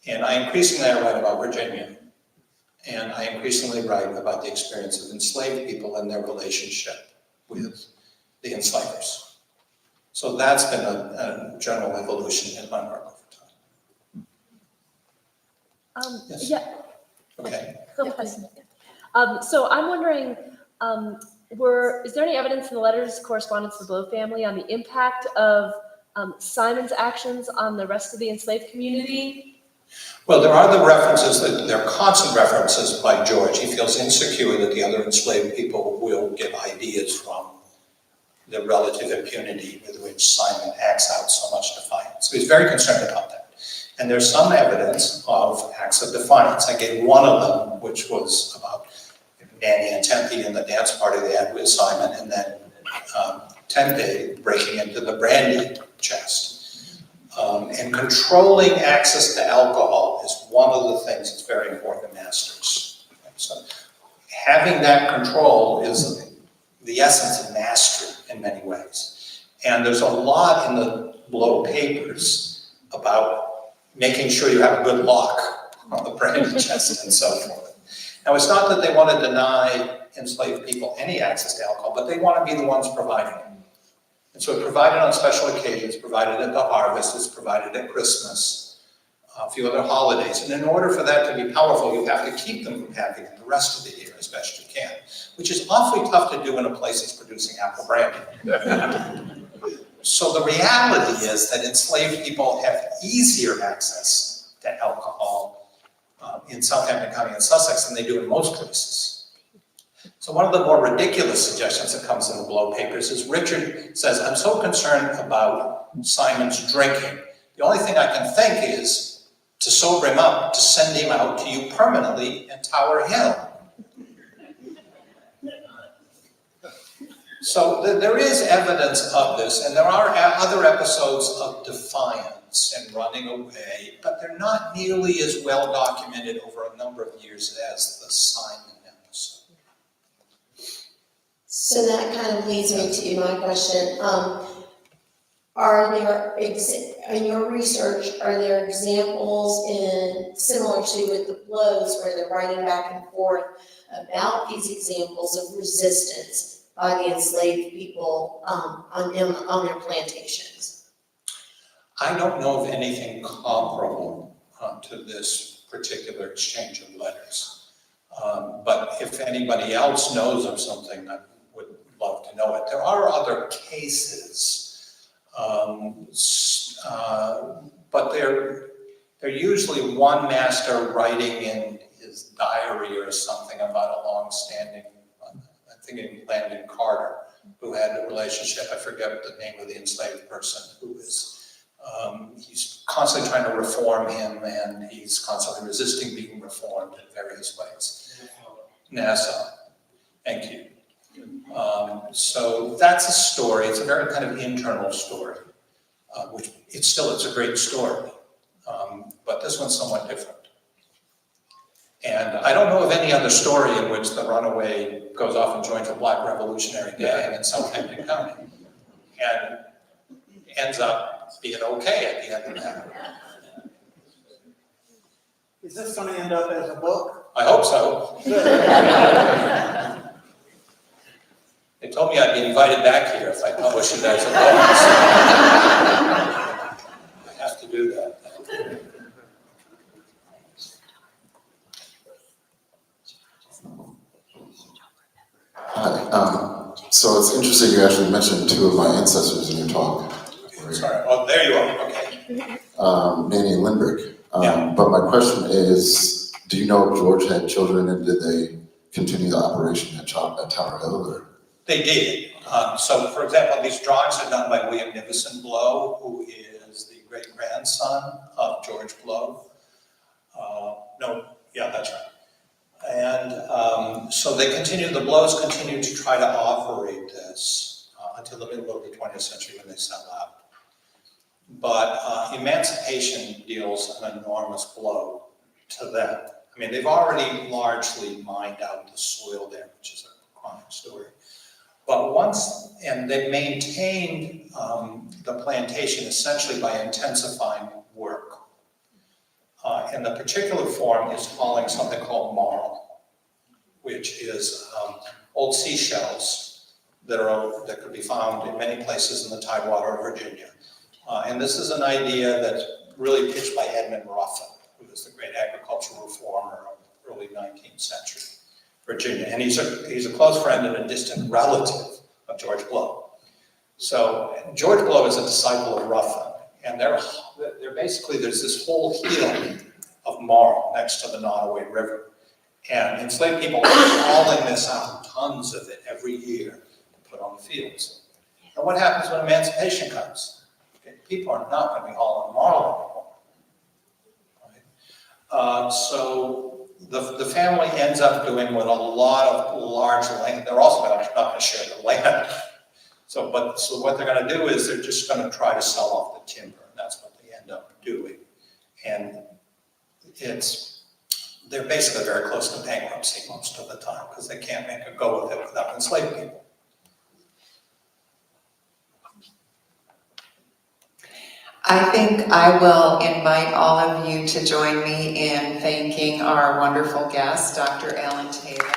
And I increasingly write about Virginia. And I increasingly write about the experience of enslaved people and their relationship with the enslavers. So that's been a general evolution in my work over time. Yes. Yeah. Okay. So I'm wondering, is there any evidence in the letters correspondence to the Blow family on the impact of Simon's actions on the rest of the enslaved community? Well, there are the references, there are constant references by George. He feels insecure that the other enslaved people will give ideas from the relative impunity with which Simon acts out so much defiance. So he's very concerned about that. And there's some evidence of acts of defiance. I gave one of them, which was about Nanny and Tempe and the dance party they had with Simon, and then attempted breaking into the brandy chest. And controlling access to alcohol is one of the things that's very important to masters. So having that control is the essence of mastery in many ways. And there's a lot in the Blow papers about making sure you have a good lock on the brandy chest and so forth. Now, it's not that they want to deny enslaved people any access to alcohol, but they want to be the ones providing it. And so it's provided on special occasions, provided at the harvest, it's provided at Christmas, a few other holidays. And in order for that to be powerful, you have to keep them from having it the rest of the year as best you can, which is awfully tough to do in a place that's producing apple brandy. So the reality is that enslaved people have easier access to alcohol in Southampton County and Sussex than they do in most places. So one of the more ridiculous suggestions that comes in the Blow papers is Richard says, I'm so concerned about Simon's drinking. The only thing I can think is to sober him up, to send him out to you permanently in Tower Hill. So there is evidence of this, and there are other episodes of defiance and running away, but they're not nearly as well documented over a number of years as the Simon episode. So that kind of leads me to my question. Are there, in your research, are there examples similar to with the Blows where they're writing back and forth about these examples of resistance by the enslaved people on their plantations? I don't know of anything comparable to this particular exchange of letters. But if anybody else knows of something, I would love to know it. There are other cases, but they're usually one master writing in his diary or something about a long-standing, I'm thinking Landon Carter, who had a relationship, I forget the name of the enslaved person, who is, he's constantly trying to reform him, and he's constantly resisting being reformed in various ways. Nassau, thank you. So that's a story. It's a very kind of internal story, which it's a great story, but this one's somewhat different. And I don't know of any other story in which the runaway goes off and joins a black revolutionary gang in Southampton County and ends up being okay at the end of that. Is this going to end up as a book? I hope so. They told me I'd be invited back here if I publish it as a book. I have to do that. Hi. So it's interesting you actually mentioned two of my ancestors in your talk. Sorry. Oh, there you are. Okay. Nanny and Lindbergh. Yeah. But my question is, do you know if George had children, and did they continue the operation at Tower Hill? Or? They did. So, for example, these drawings are done by William Nivison Blow, who is the great-grandson of George Blow. That's right. And so the Blows continued to try to operate this until the middle of the 20th century when they sell out. But emancipation deals an enormous blow to them. I mean, they've already largely mined out the soil there, which is a chronic story. But they maintained the plantation essentially by intensifying work. And the particular form is hauling something called marl, which is old seashells that could be found in many places in the Tidewater of Virginia. And this is an idea that's really pitched by Edmund Ruffin, who was the great agricultural reformer of the early 19th century Virginia. And he's a close friend and a distant relative of George Blow. So George Blow is a disciple of Ruffin. And they're basically, there's this whole hill of marl next to the Nottoway River. And enslaved people are hauling this out, tons of it every year to put on the fields. And what happens when emancipation comes? Okay, people are not going to be hauling marl anymore. Right? So the family ends up doing what a lot of large land, they're also not going to share the land. So what they're gonna do is they're just gonna try to sell off the timber, and that's what they end up doing. And they're basically very close to bankruptcy most of the time, because they can't make a go of it without enslaving people. I think I will invite all of you to join me in thanking our wonderful guest, Dr. Alan Taylor.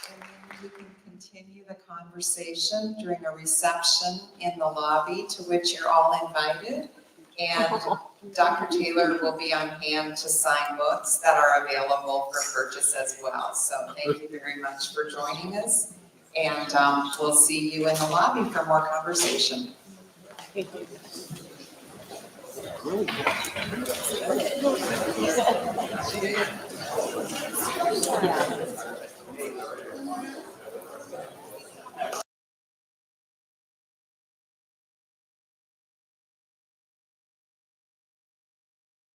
And then we can continue the conversation during a reception in the lobby, to which you're all invited. And Dr. Taylor will be on hand to sign books that are available for purchase as well. So thank you very much for joining us. And we'll see you in the lobby for more conversation. Thank you.